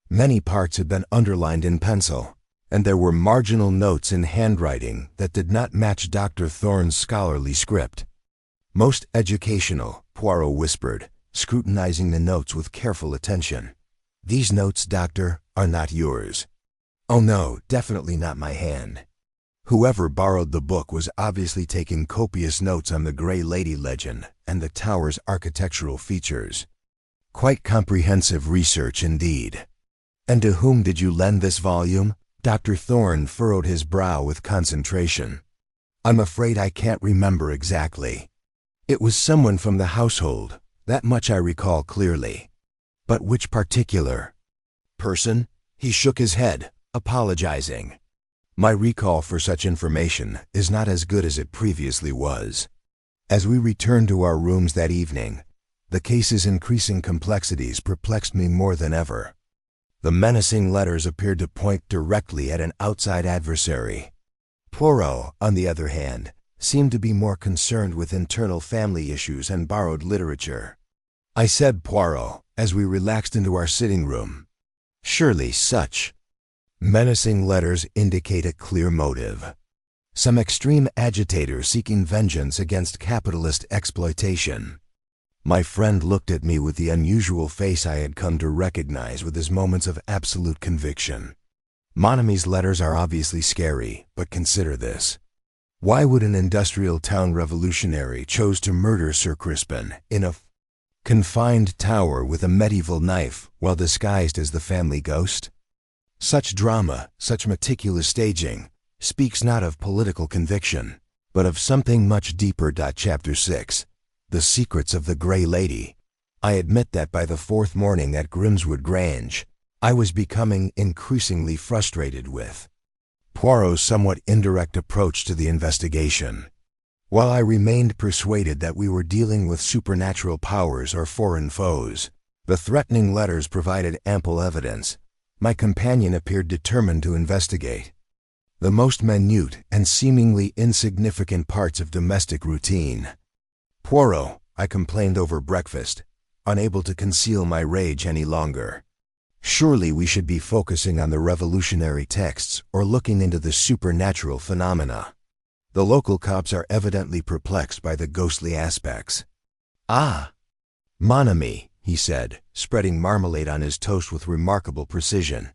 Many parts had been underlined in pencil, and there were marginal notes in handwriting that did not match Dr. Thorne's scholarly script. "Most educational," Poirot whispered, scrutinizing the notes with careful attention. "These notes, Doctor, are not yours." "Oh no, definitely not my hand." Whoever borrowed the book was obviously taking copious notes on the Grey Lady legend and the tower's architectural features. Quite comprehensive research indeed. "And to whom did you lend this volume?" Dr. Thorne furrowed his brow with concentration. "I'm afraid I can't remember exactly. It was someone from the household, that much I recall clearly. But which particular person?" He shook his head, apologizing. "My recall for such information is not as good as it previously was." As we returned to our rooms that evening, the case's increasing complexities perplexed me more than ever. The menacing letters appeared to point directly at an outside adversary. Poirot, on the other hand, seemed to be more concerned with internal family issues and borrowed literature. "I said, Poirot, as we relaxed into our sitting room, surely such menacing letters indicate a clear motive. Some extreme agitator seeking vengeance against capitalist exploitation." My friend looked at me with the unusual face I had come to recognize with his moments of absolute conviction. "Mon Ami's letters are obviously scary, but consider this. Why would an industrial town revolutionary choose to murder Sir Crispin in a confined tower with a medieval knife while disguised as the family ghost? Such drama, such meticulous staging, speaks not of political conviction, but of something much deeper. Chapter 6. The Secrets of the Grey Lady. I admit that by the fourth morning at Grimswood Grange, I was becoming increasingly frustrated with Poirot's somewhat indirect approach to the investigation. While I remained persuaded that we were dealing with supernatural powers or foreign foes, the threatening letters provided ample evidence. My companion appeared determined to investigate the most minute and seemingly insignificant parts of domestic routine. "Poirot," I complained over breakfast, unable to conceal my rage any longer. "Surely we should be focusing on the revolutionary texts or looking into the supernatural phenomena. The local cops are evidently perplexed by the ghostly aspects." "Ah, mon ami," he said, spreading marmalade on his toast with remarkable precision.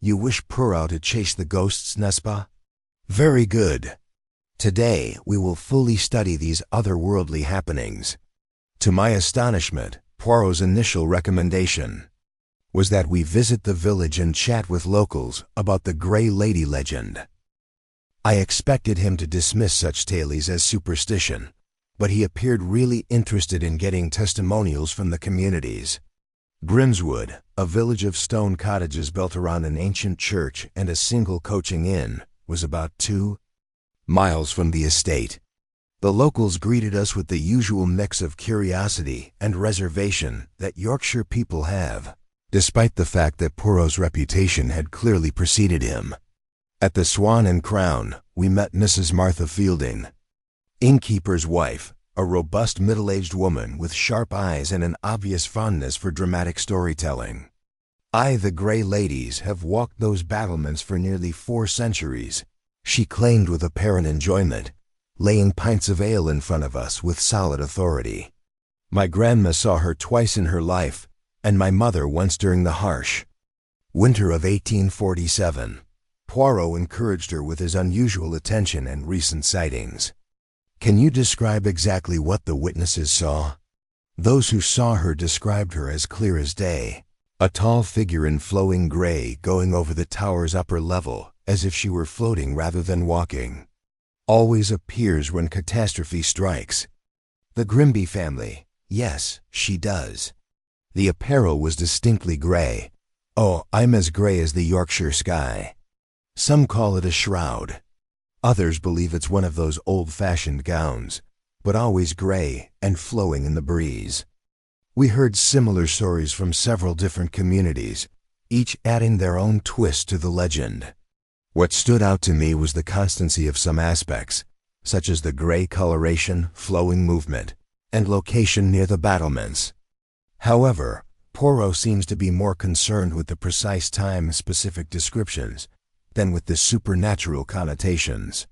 You wish Poirot to chase the ghosts, n'est-ce pas? Very good. Today we will fully study these otherworldly happenings. To my astonishment, Poirot's initial recommendation was that we visit the village and chat with locals about the Grey Lady legend. I expected him to dismiss such tales as superstition, but he appeared really interested in getting testimonials from the communities. Grimswood, a village of stone cottages built around an ancient church and a single coaching inn, was about 2 miles from the estate. The locals greeted us with the usual mix of curiosity and reservation that Yorkshire people have, despite the fact that Poirot's reputation had clearly preceded him. At the Swan and Crown, we met Mrs. Martha Fielding, innkeeper's wife, a robust middle-aged woman with sharp eyes and an obvious fondness for dramatic storytelling. The Grey Ladies have walked those battlements for nearly 4 centuries, she claimed with apparent enjoyment, laying pints of ale in front of us with solid authority. My grandma saw her twice in her life, and my mother once during the harsh winter of 1847. Poirot encouraged her with his unusual attention and recent sightings. Can you describe exactly what the witnesses saw? Those who saw her described her as clear as day, a tall figure in flowing gray going over the tower's upper level as if she were floating rather than walking. Always appears when catastrophe strikes. The Grimsby family, yes, she does. The apparel was distinctly gray. Oh, I'm as gray as the Yorkshire sky. Some call it a shroud. Others believe it's one of those old-fashioned gowns, but always gray and flowing in the breeze. We heard similar stories from several different communities, each adding their own twist to the legend. What stood out to me was the constancy of some aspects, such as the gray coloration, flowing movement, and location near the battlements. However, Poirot seems to be more concerned with the precise time-specific descriptions than with the supernatural connotations.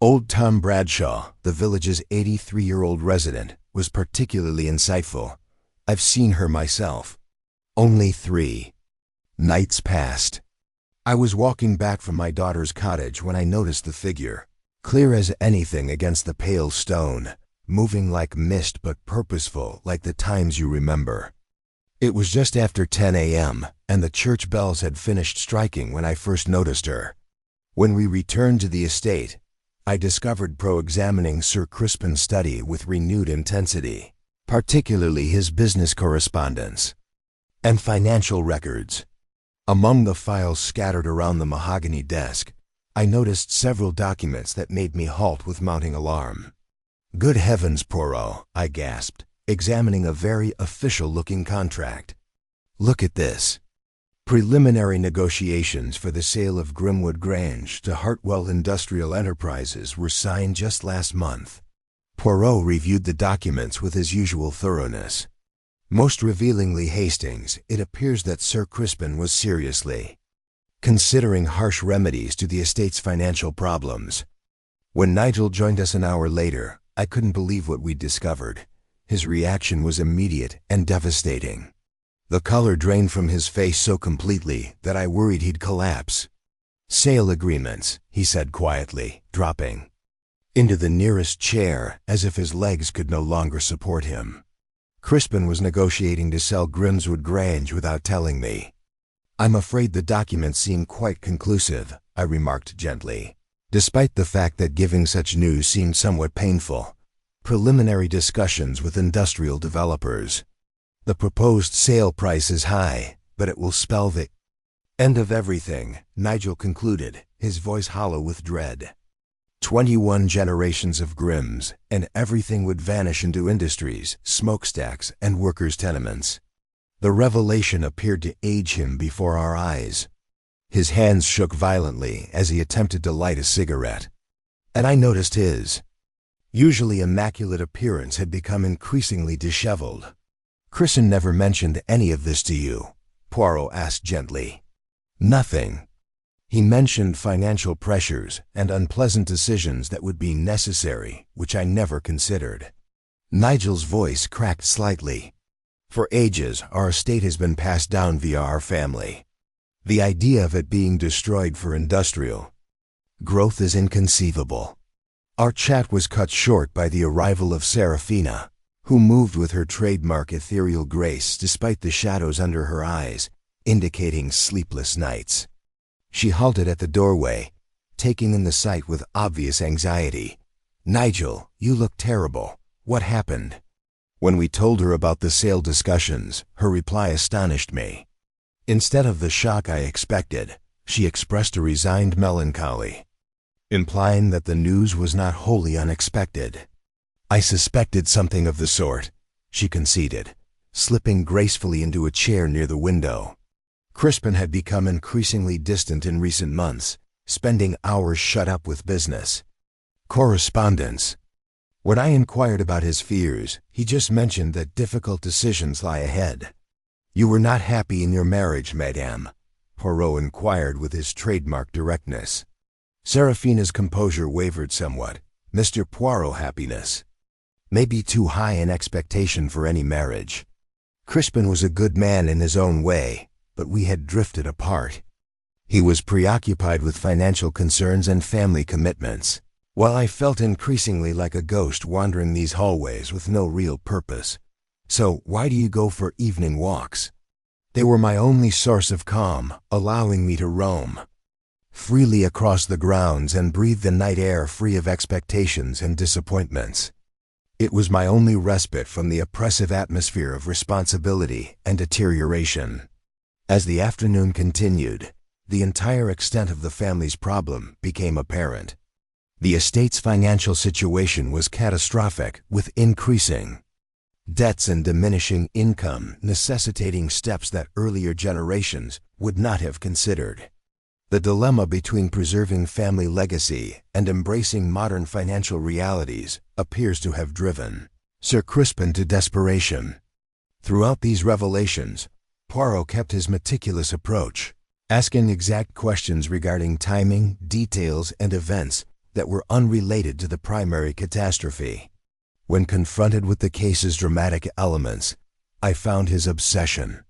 Old Tom Bradshaw, the village's 83-year-old resident, was particularly insightful. I've seen her myself. Only 3 nights passed. I was walking back from my daughter's cottage when I noticed the figure, clear as anything against the pale stone, moving like mist but purposeful like the times you remember. It was just after 10 a.m., and the church bells had finished striking when I first noticed her. When we returned to the estate, I discovered Poirot examining Sir Crispin's study with renewed intensity, particularly his business correspondence and financial records. Among the files scattered around the mahogany desk, I noticed several documents that made me halt with mounting alarm. Good heavens, Poirot, I gasped, examining a very official-looking contract. Look at this. Preliminary negotiations for the sale of Grimwood Grange to Hartwell Industrial Enterprises were signed just last month. Poirot reviewed the documents with his usual thoroughness. Most revealingly Hastings, it appears that Sir Crispin was seriously considering harsh remedies to the estate's financial problems. When Nigel joined us an hour later, I couldn't believe what we'd discovered. His reaction was immediate and devastating. The color drained from his face so completely that I worried he'd collapse. Sale agreements, he said quietly, dropping into the nearest chair as if his legs could no longer support him. Crispin was negotiating to sell Grimswood Grange without telling me. I'm afraid the documents seem quite conclusive, I remarked gently, despite the fact that giving such news seemed somewhat painful. Preliminary discussions with industrial developers. The proposed sale price is high, but it will spell the end of everything, Nigel concluded, his voice hollow with dread. 21 generations of Grims, and everything would vanish into industries, smokestacks, and workers' tenements. The revelation appeared to age him before our eyes. His hands shook violently as he attempted to light a cigarette, and I noticed his usually immaculate appearance had become increasingly disheveled. Crispin never mentioned any of this to you? Poirot asked gently. Nothing. He mentioned financial pressures and unpleasant decisions that would be necessary, which I never considered. Nigel's voice cracked slightly. For ages, our estate has been passed down via our family. The idea of it being destroyed for industrial growth is inconceivable. Our chat was cut short by the arrival of Serafina, who moved with her trademark ethereal grace despite the shadows under her eyes, indicating sleepless nights. She halted at the doorway, taking in the sight with obvious anxiety. "Nigel, you look terrible. What happened?" When we told her about the sale discussions, her reply astonished me. Instead of the shock I expected, she expressed a resigned melancholy, implying that the news was not wholly unexpected. "I suspected something of the sort," she conceded, slipping gracefully into a chair near the window. Crispin had become increasingly distant in recent months, spending hours shut up with business correspondence. When I inquired about his fears, he just mentioned that difficult decisions lie ahead. "You were not happy in your marriage, madame?" Poirot inquired with his trademark directness. Serafina's composure wavered somewhat. "Mr. Poirot happiness may be too high an expectation for any marriage. Crispin was a good man in his own way, but we had drifted apart. He was preoccupied with financial concerns and family commitments, while I felt increasingly like a ghost wandering these hallways with no real purpose. So why do you go for evening walks?" They were my only source of calm, allowing me to roam freely across the grounds and breathe the night air free of expectations and disappointments. It was my only respite from the oppressive atmosphere of responsibility and deterioration. As the afternoon continued, the entire extent of the family's problem became apparent. The estate's financial situation was catastrophic, with increasing debts and diminishing income necessitating steps that earlier generations would not have considered. The dilemma between preserving family legacy and embracing modern financial realities appears to have driven Sir Crispin to desperation. Throughout these revelations, Poirot kept his meticulous approach, asking exact questions regarding timing, details, and events that were unrelated to the primary catastrophe. When confronted with the case's dramatic elements, I found his obsession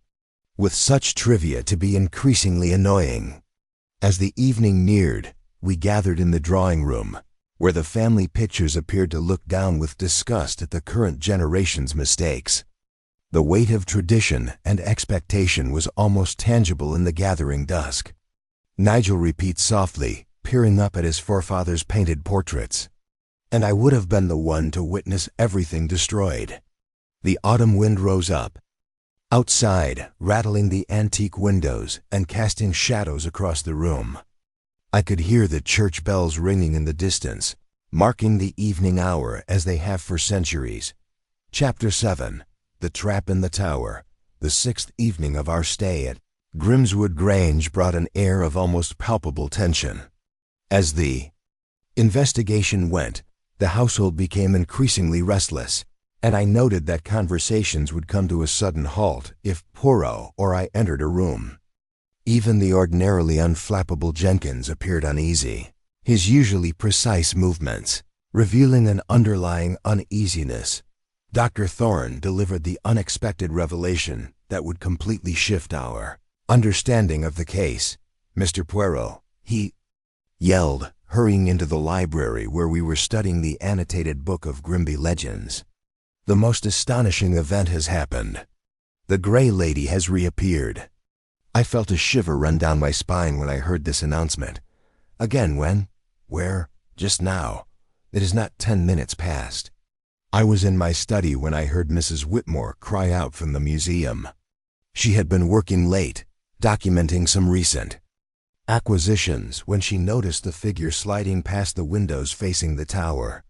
with such trivia to be increasingly annoying. As the evening neared, we gathered in the drawing room, where the family pictures appeared to look down with disgust at the current generation's mistakes. The weight of tradition and expectation was almost tangible in the gathering dusk. Nigel repeats softly, peering up at his forefathers' painted portraits. "And I would have been the one to witness everything destroyed." The autumn wind rose up outside, rattling the antique windows and casting shadows across the room. I could hear the church bells ringing in the distance, marking the evening hour as they have for centuries. Chapter 7. The Trap in the Tower. The sixth evening of our stay at Grimswood Grange brought an air of almost palpable tension. As the investigation went, the household became increasingly restless, and I noted that conversations would come to a sudden halt if Poirot or I entered a room. Even the ordinarily unflappable Jenkins appeared uneasy, his usually precise movements revealing an underlying uneasiness. Dr. Thorne delivered the unexpected revelation that would completely shift our understanding of the case. "Mr. Poirot," he yelled, hurrying into the library where we were studying the annotated book of Grimsby legends. "The most astonishing event has happened. The Grey Lady has reappeared." I felt a shiver run down my spine when I heard this announcement. "Again, when? Where? Just now. It is not 10 minutes past." I was in my study when I heard Mrs. Whitmore cry out from the museum. She had been working late, documenting some recent acquisitions, when she noticed the figure sliding past the windows facing the tower.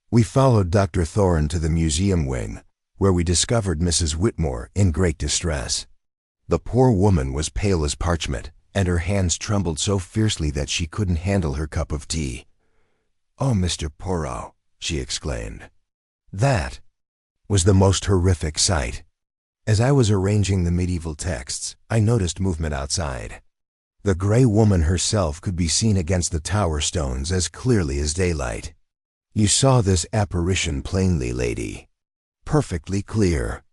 We followed Dr. Thorne to the museum wing, where we discovered Mrs. Whitmore in great distress. The poor woman was pale as parchment, and her hands trembled so fiercely that she couldn't handle her cup of tea. "Oh, Mr. Poirot," she exclaimed. That was the most horrific sight. As I was arranging the medieval texts, I noticed movement outside. The gray woman herself could be seen against the tower stones as clearly as daylight. "You saw this apparition plainly, lady." "Perfectly clear."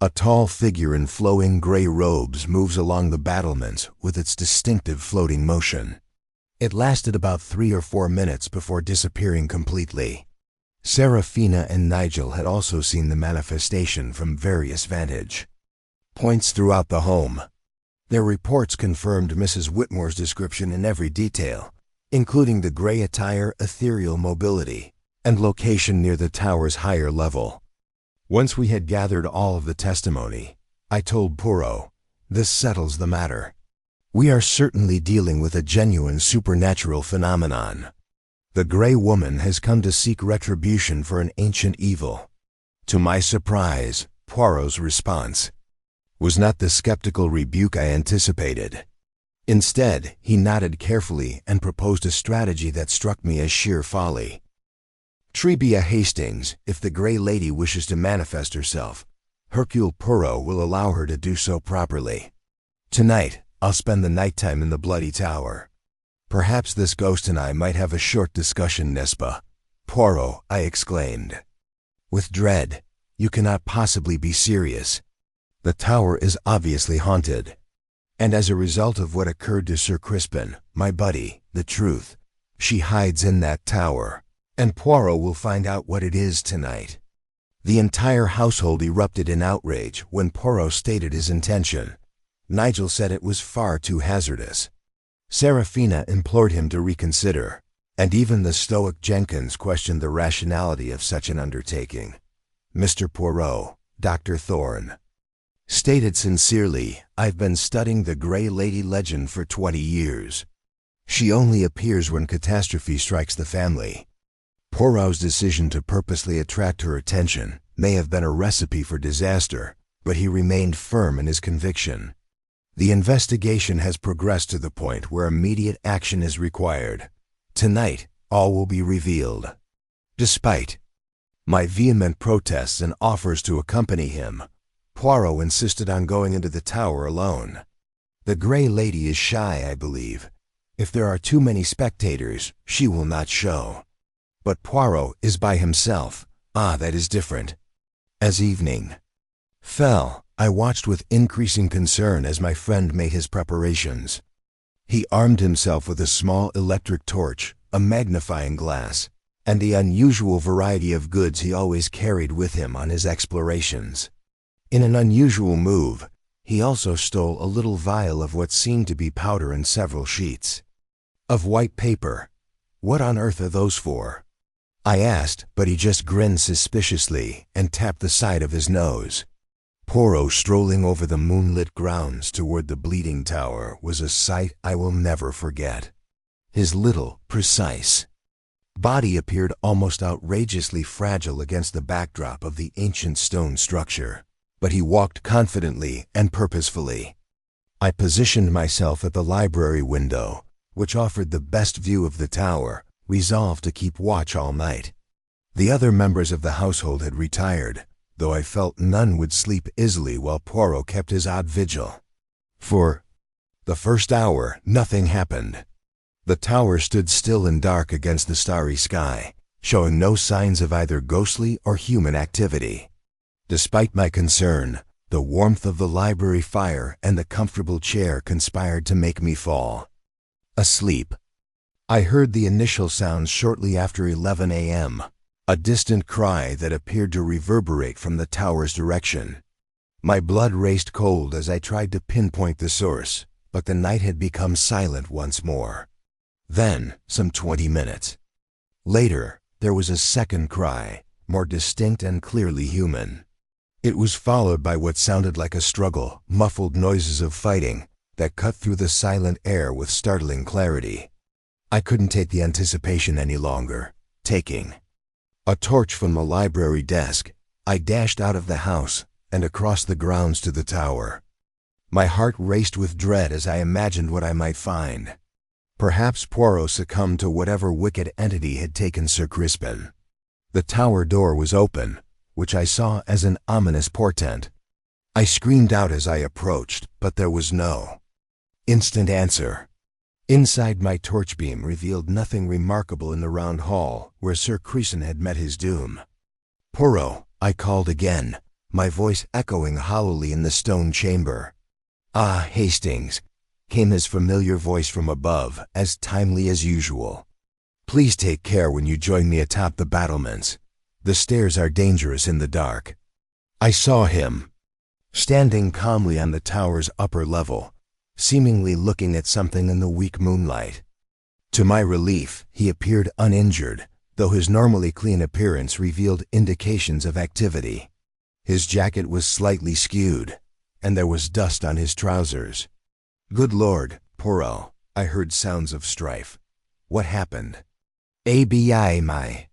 A tall figure in flowing gray robes moves along the battlements with its distinctive floating motion. It lasted about 3 or 4 minutes before disappearing completely. Serafina and Nigel had also seen the manifestation from various vantage points throughout the home. Their reports confirmed Mrs. Whitmore's description in every detail, including the gray attire, ethereal mobility, and location near the tower's higher level. Once we had gathered all of the testimony, I told Poirot, "This settles the matter. We are certainly dealing with a genuine supernatural phenomenon. The Grey Woman has come to seek retribution for an ancient evil." To my surprise, Poirot's response was not the skeptical rebuke I anticipated. Instead, he nodded carefully and proposed a strategy that struck me as sheer folly. "Trebia Hastings, if the Grey Lady wishes to manifest herself, Hercule Poirot will allow her to do so properly. Tonight, I'll spend the nighttime in the Bloody Tower. Perhaps this ghost and I might have a short discussion, n'est-ce pas?" "Poirot," I exclaimed, with dread, "you cannot possibly be serious. The tower is obviously haunted. And as a result of what occurred to Sir Crispin, my buddy, the truth, she hides in that tower. And Poirot will find out what it is tonight." The entire household erupted in outrage when Poirot stated his intention. Nigel said it was far too hazardous. Serafina implored him to reconsider, and even the stoic Jenkins questioned the rationality of such an undertaking. Mr. Poirot, Dr. Thorne, stated sincerely, "I've been studying the Grey Lady legend for 20 years. She only appears when catastrophe strikes the family." Poirot's decision to purposely attract her attention may have been a recipe for disaster, but he remained firm in his conviction. The investigation has progressed to the point where immediate action is required. Tonight, all will be revealed. Despite my vehement protests and offers to accompany him, Poirot insisted on going into the tower alone. "The Grey Lady is shy, I believe. If there are too many spectators, she will not show. But Poirot is by himself. Ah, that is different." As evening fell, I watched with increasing concern as my friend made his preparations. He armed himself with a small electric torch, a magnifying glass, and the unusual variety of goods he always carried with him on his explorations. In an unusual move, he also stole a little vial of what seemed to be powder and several sheets of white paper. "What on earth are those for?" I asked, but he just grinned suspiciously and tapped the side of his nose. Poirot strolling over the moonlit grounds toward the Bleeding Tower was a sight I will never forget. His little, precise body appeared almost outrageously fragile against the backdrop of the ancient stone structure, but he walked confidently and purposefully. I positioned myself at the library window, which offered the best view of the tower, resolved to keep watch all night. The other members of the household had retired, though I felt none would sleep easily while Poirot kept his odd vigil. For the first hour, nothing happened. The tower stood still and dark against the starry sky, showing no signs of either ghostly or human activity. Despite my concern, the warmth of the library fire and the comfortable chair conspired to make me fall asleep. I heard the initial sounds shortly after 11 a.m., a distant cry that appeared to reverberate from the tower's direction. My blood raced cold as I tried to pinpoint the source, but the night had become silent once more. Then, some 20 minutes later, there was a second cry, more distinct and clearly human. It was followed by what sounded like a struggle, muffled noises of fighting that cut through the silent air with startling clarity. I couldn't take the anticipation any longer. Taking a torch from the library desk, I dashed out of the house and across the grounds to the tower. My heart raced with dread as I imagined what I might find. Perhaps Poirot succumbed to whatever wicked entity had taken Sir Crispin. The tower door was open, which I saw as an ominous portent. I screamed out as I approached, but there was no instant answer. Inside, my torch beam revealed nothing remarkable in the round hall where Sir Crispin had met his doom. "Poirot," I called again, my voice echoing hollowly in the stone chamber. "Ah, Hastings," came his familiar voice from above, as timely as usual. "Please take care when you join me atop the battlements. The stairs are dangerous in the dark." I saw him, standing calmly on the tower's upper level, seemingly looking at something in the weak moonlight. To my relief, he appeared uninjured, though his normally clean appearance revealed indications of activity. His jacket was slightly skewed, and there was dust on his trousers. "Good Lord, Poirot," I heard sounds of strife. "What happened?" "ABI, my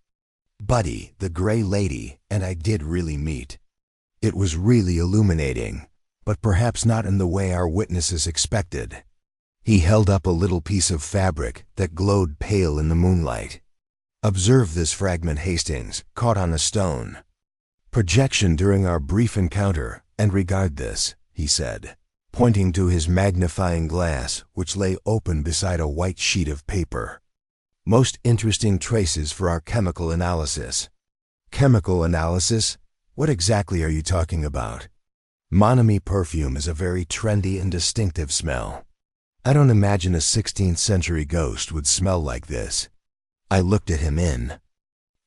buddy, the Grey Lady, and I did really meet. It was really illuminating, but perhaps not in the way our witnesses expected." He held up a little piece of fabric that glowed pale in the moonlight. "Observe this fragment, Hastings, caught on a stone. Projection during our brief encounter, and regard this," he said, pointing to his magnifying glass, which lay open beside a white sheet of paper. "Most interesting traces for our chemical analysis." "Chemical analysis? What exactly are you talking about?" "Monami perfume is a very trendy and distinctive smell. I don't imagine a 16th century ghost would smell like this." I looked at him in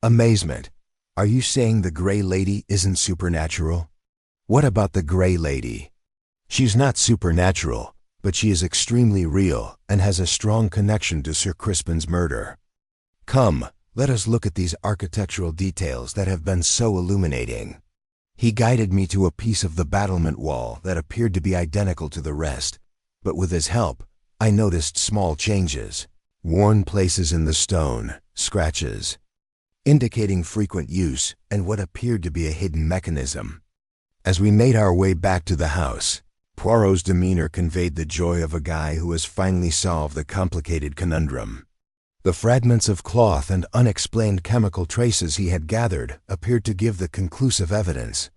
amazement. "Are you saying the Grey Lady isn't supernatural?" "What about the Grey Lady?" "She's not supernatural, but she is extremely real and has a strong connection to Sir Crispin's murder. Come, let us look at these architectural details that have been so illuminating." He guided me to a piece of the battlement wall that appeared to be identical to the rest, but with his help, I noticed small changes. Worn places in the stone, scratches, indicating frequent use and what appeared to be a hidden mechanism. As we made our way back to the house, Poirot's demeanor conveyed the joy of a guy who has finally solved the complicated conundrum. The fragments of cloth and unexplained chemical traces he had gathered appeared to give the conclusive evidence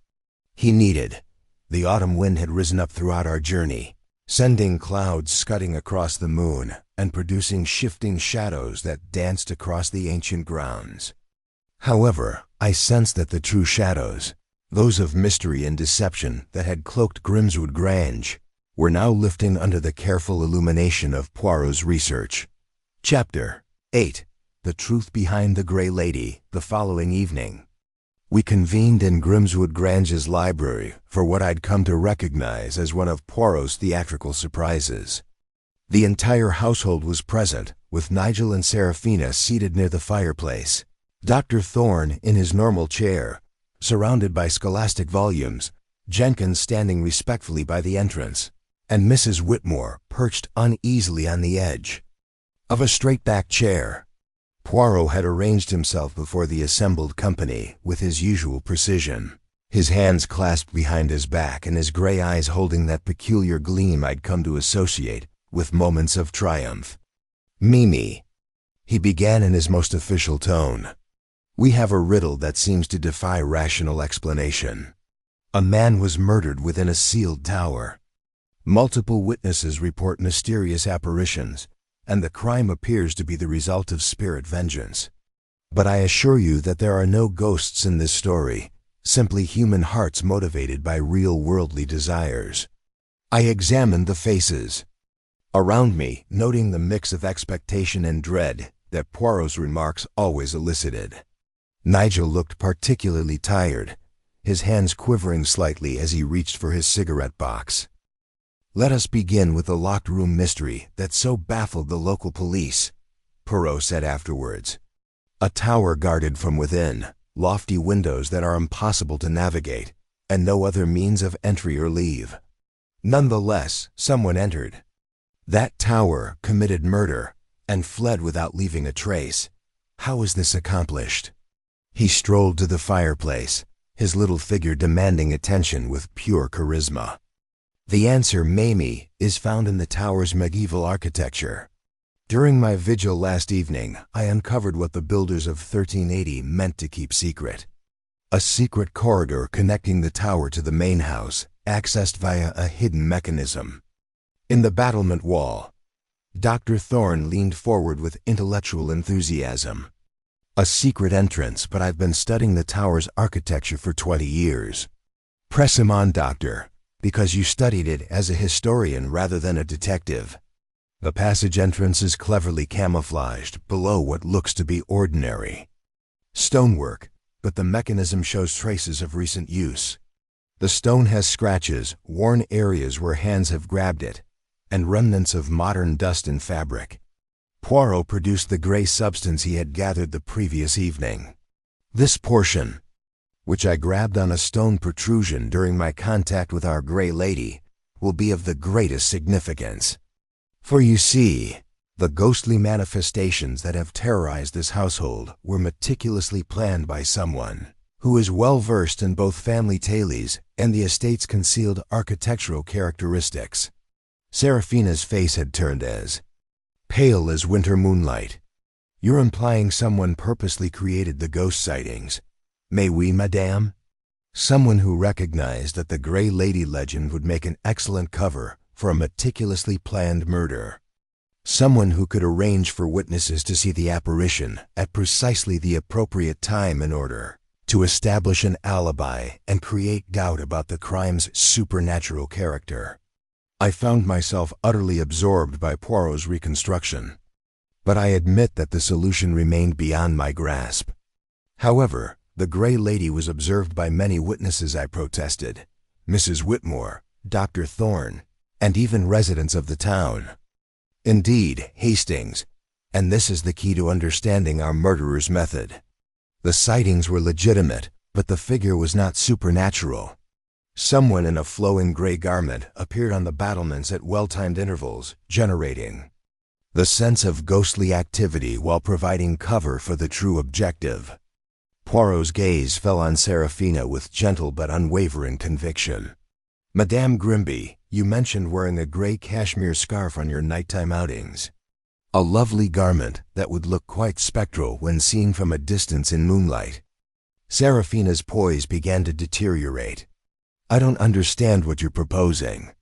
he needed. The autumn wind had risen up throughout our journey, sending clouds scudding across the moon and producing shifting shadows that danced across the ancient grounds. However, I sensed that the true shadows, those of mystery and deception that had cloaked Grimswood Grange, were now lifting under the careful illumination of Poirot's research. Chapter 8. The Truth Behind the Grey Lady. The following evening, we convened in Grimswood Grange's library for what I'd come to recognize as one of Poirot's theatrical surprises. The entire household was present, with Nigel and Seraphina seated near the fireplace, Dr. Thorne in his normal chair, surrounded by scholastic volumes, Jenkins standing respectfully by the entrance, and Mrs. Whitmore perched uneasily on the edge of a straight-backed chair. Poirot had arranged himself before the assembled company with his usual precision, his hands clasped behind his back and his gray eyes holding that peculiar gleam I'd come to associate with moments of triumph. "Mimi," he began in his most official tone, "we have a riddle that seems to defy rational explanation. A man was murdered within a sealed tower. Multiple witnesses report mysterious apparitions, and the crime appears to be the result of spirit vengeance. But I assure you that there are no ghosts in this story, simply human hearts motivated by real worldly desires." I examined the faces around me, noting the mix of expectation and dread that Poirot's remarks always elicited. Nigel looked particularly tired, his hands quivering slightly as he reached for his cigarette box. "Let us begin with the locked room mystery that so baffled the local police," Poirot said afterwards. "A tower guarded from within, lofty windows that are impossible to navigate, and no other means of entry or leave. Nonetheless, someone entered. That tower committed murder and fled without leaving a trace. How is this accomplished?" He strolled to the fireplace, his little figure demanding attention with pure charisma. "The answer, Mamie, is found in the tower's medieval architecture. During my vigil last evening, I uncovered what the builders of 1380 meant to keep secret. A secret corridor connecting the tower to the main house, accessed via a hidden mechanism. In the battlement wall." Dr. Thorne leaned forward with intellectual enthusiasm. "A secret entrance, but I've been studying the tower's architecture for 20 years. Press him on, doctor, because you studied it as a historian rather than a detective. The passage entrance is cleverly camouflaged below what looks to be ordinary stonework, but the mechanism shows traces of recent use. The stone has scratches, worn areas where hands have grabbed it, and remnants of modern dust and fabric. Poirot produced the gray substance he had gathered the previous evening. This portion, which I grabbed on a stone protrusion during my contact with our Gray Lady, will be of the greatest significance. For you see, the ghostly manifestations that have terrorized this household were meticulously planned by someone who is well versed in both family tales and the estate's concealed architectural characteristics. Seraphina's face had turned as pale as winter moonlight. You're implying someone purposely created the ghost sightings. Mais oui, madame. Someone who recognized that the Gray Lady legend would make an excellent cover for a meticulously planned murder. Someone who could arrange for witnesses to see the apparition at precisely the appropriate time in order to establish an alibi and create doubt about the crime's supernatural character. I found myself utterly absorbed by Poirot's reconstruction, but I admit that the solution remained beyond my grasp. However, the Gray Lady was observed by many witnesses, I protested. Mrs. Whitmore, Dr. Thorne, and even residents of the town. Indeed, Hastings, and this is the key to understanding our murderer's method. The sightings were legitimate, but the figure was not supernatural. Someone in a flowing gray garment appeared on the battlements at well-timed intervals, generating the sense of ghostly activity while providing cover for the true objective. Poirot's gaze fell on Seraphina with gentle but unwavering conviction. Madame Grimsby, you mentioned wearing a gray cashmere scarf on your nighttime outings. A lovely garment that would look quite spectral when seen from a distance in moonlight. Seraphina's poise began to deteriorate. I don't understand what you're proposing.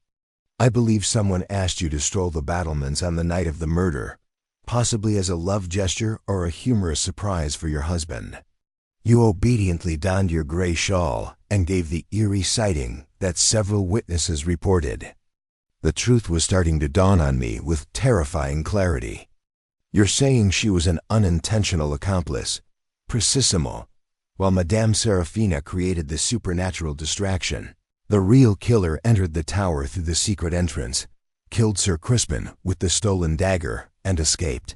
I believe someone asked you to stroll the battlements on the night of the murder, possibly as a love gesture or a humorous surprise for your husband. You obediently donned your gray shawl and gave the eerie sighting that several witnesses reported. The truth was starting to dawn on me with terrifying clarity. You're saying she was an unintentional accomplice, precisimo, while Madame Seraphina created the supernatural distraction. The real killer entered the tower through the secret entrance, killed Sir Crispin with the stolen dagger, and escaped.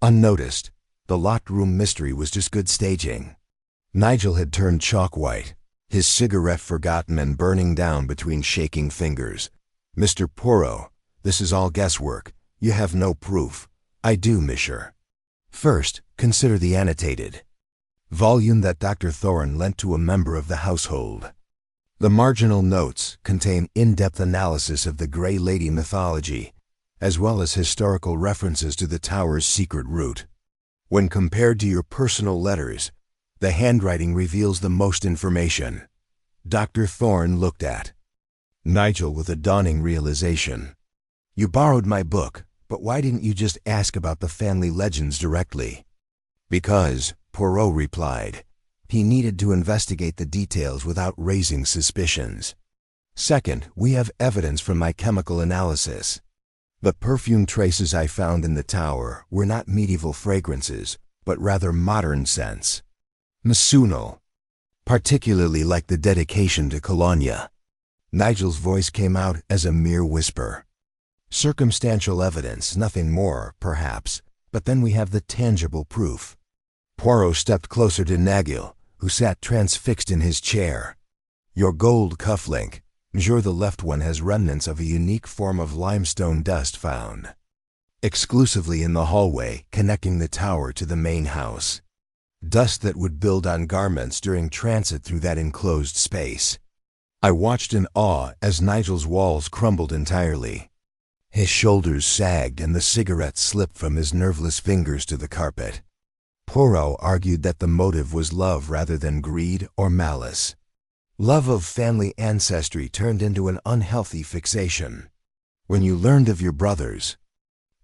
Unnoticed, the locked room mystery was just good staging. Nigel had turned chalk white, his cigarette forgotten and burning down between shaking fingers. Mr. Poirot, this is all guesswork. You have no proof. I do, monsieur. First, consider the annotated volume that Dr. Thorne lent to a member of the household. The marginal notes contain in-depth analysis of the Gray Lady mythology, as well as historical references to the tower's secret route. When compared to your personal letters, the handwriting reveals the most information. Dr. Thorne looked at Nigel with a dawning realization. You borrowed my book, but why didn't you just ask about the family legends directly? Because, Poirot replied, he needed to investigate the details without raising suspicions. Second, we have evidence from my chemical analysis. The perfume traces I found in the tower were not medieval fragrances, but rather modern scents. Massunal, particularly like the dedication to Cologne. Nigel's voice came out as a mere whisper. Circumstantial evidence, nothing more, perhaps, but then we have the tangible proof. Poirot stepped closer to Nagel, who sat transfixed in his chair. Your gold cufflink, monsieur, the left one, has remnants of a unique form of limestone dust found exclusively in the hallway connecting the tower to the main house. Dust that would build on garments during transit through that enclosed space. I watched in awe as Nigel's walls crumbled entirely. His shoulders sagged and the cigarette slipped from his nerveless fingers to the carpet. Poirot argued that the motive was love rather than greed or malice. Love of family ancestry turned into an unhealthy fixation. When you learned of your brother's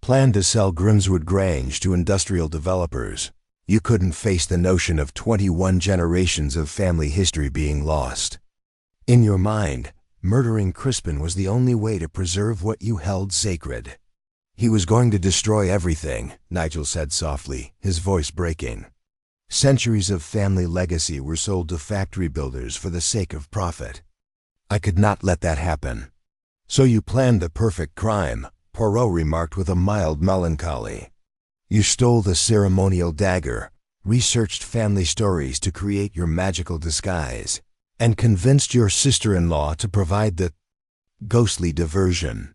plan to sell Grimswood Grange to industrial developers, you couldn't face the notion of 21 generations of family history being lost. In your mind, murdering Crispin was the only way to preserve what you held sacred. He was going to destroy everything, Nigel said softly, his voice breaking. Centuries of family legacy were sold to factory builders for the sake of profit. I could not let that happen. So you planned the perfect crime, Poirot remarked with a mild melancholy. You stole the ceremonial dagger, researched family stories to create your magical disguise, and convinced your sister-in-law to provide the ghostly diversion.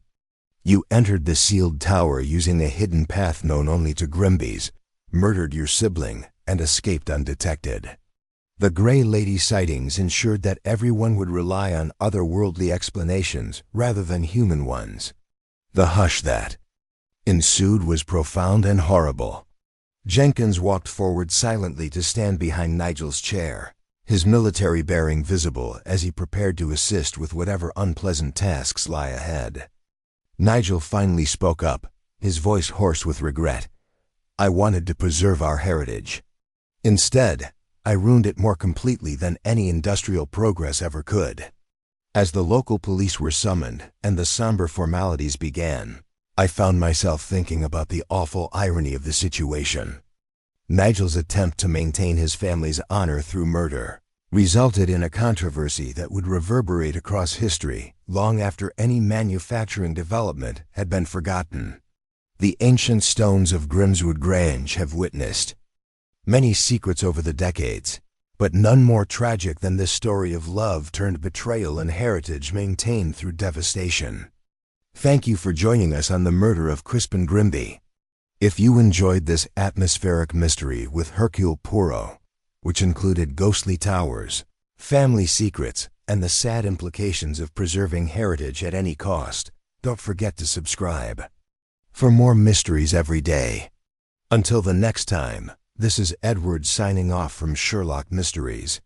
You entered the sealed tower using a hidden path known only to Grimsbys, murdered your sibling, and escaped undetected. The Grey Lady sightings ensured that everyone would rely on otherworldly explanations rather than human ones. The hush that ensued was profound and horrible. Jenkins walked forward silently to stand behind Nigel's chair, his military bearing visible as he prepared to assist with whatever unpleasant tasks lie ahead. Nigel finally spoke up, his voice hoarse with regret. I wanted to preserve our heritage. Instead, I ruined it more completely than any industrial progress ever could. As the local police were summoned and the somber formalities began, I found myself thinking about the awful irony of the situation. Nigel's attempt to maintain his family's honor through murder resulted in a controversy that would reverberate across history long after any manufacturing development had been forgotten. The ancient stones of Grimswood Grange have witnessed many secrets over the decades, but none more tragic than this story of love turned betrayal and heritage maintained through devastation. Thank you for joining us on the murder of Crispin Grimsby. If you enjoyed this atmospheric mystery with Hercule Poirot, which included ghostly towers, family secrets, and the sad implications of preserving heritage at any cost, don't forget to subscribe for more mysteries every day. Until the next time, this is Edward signing off from Sherlock Mysteries.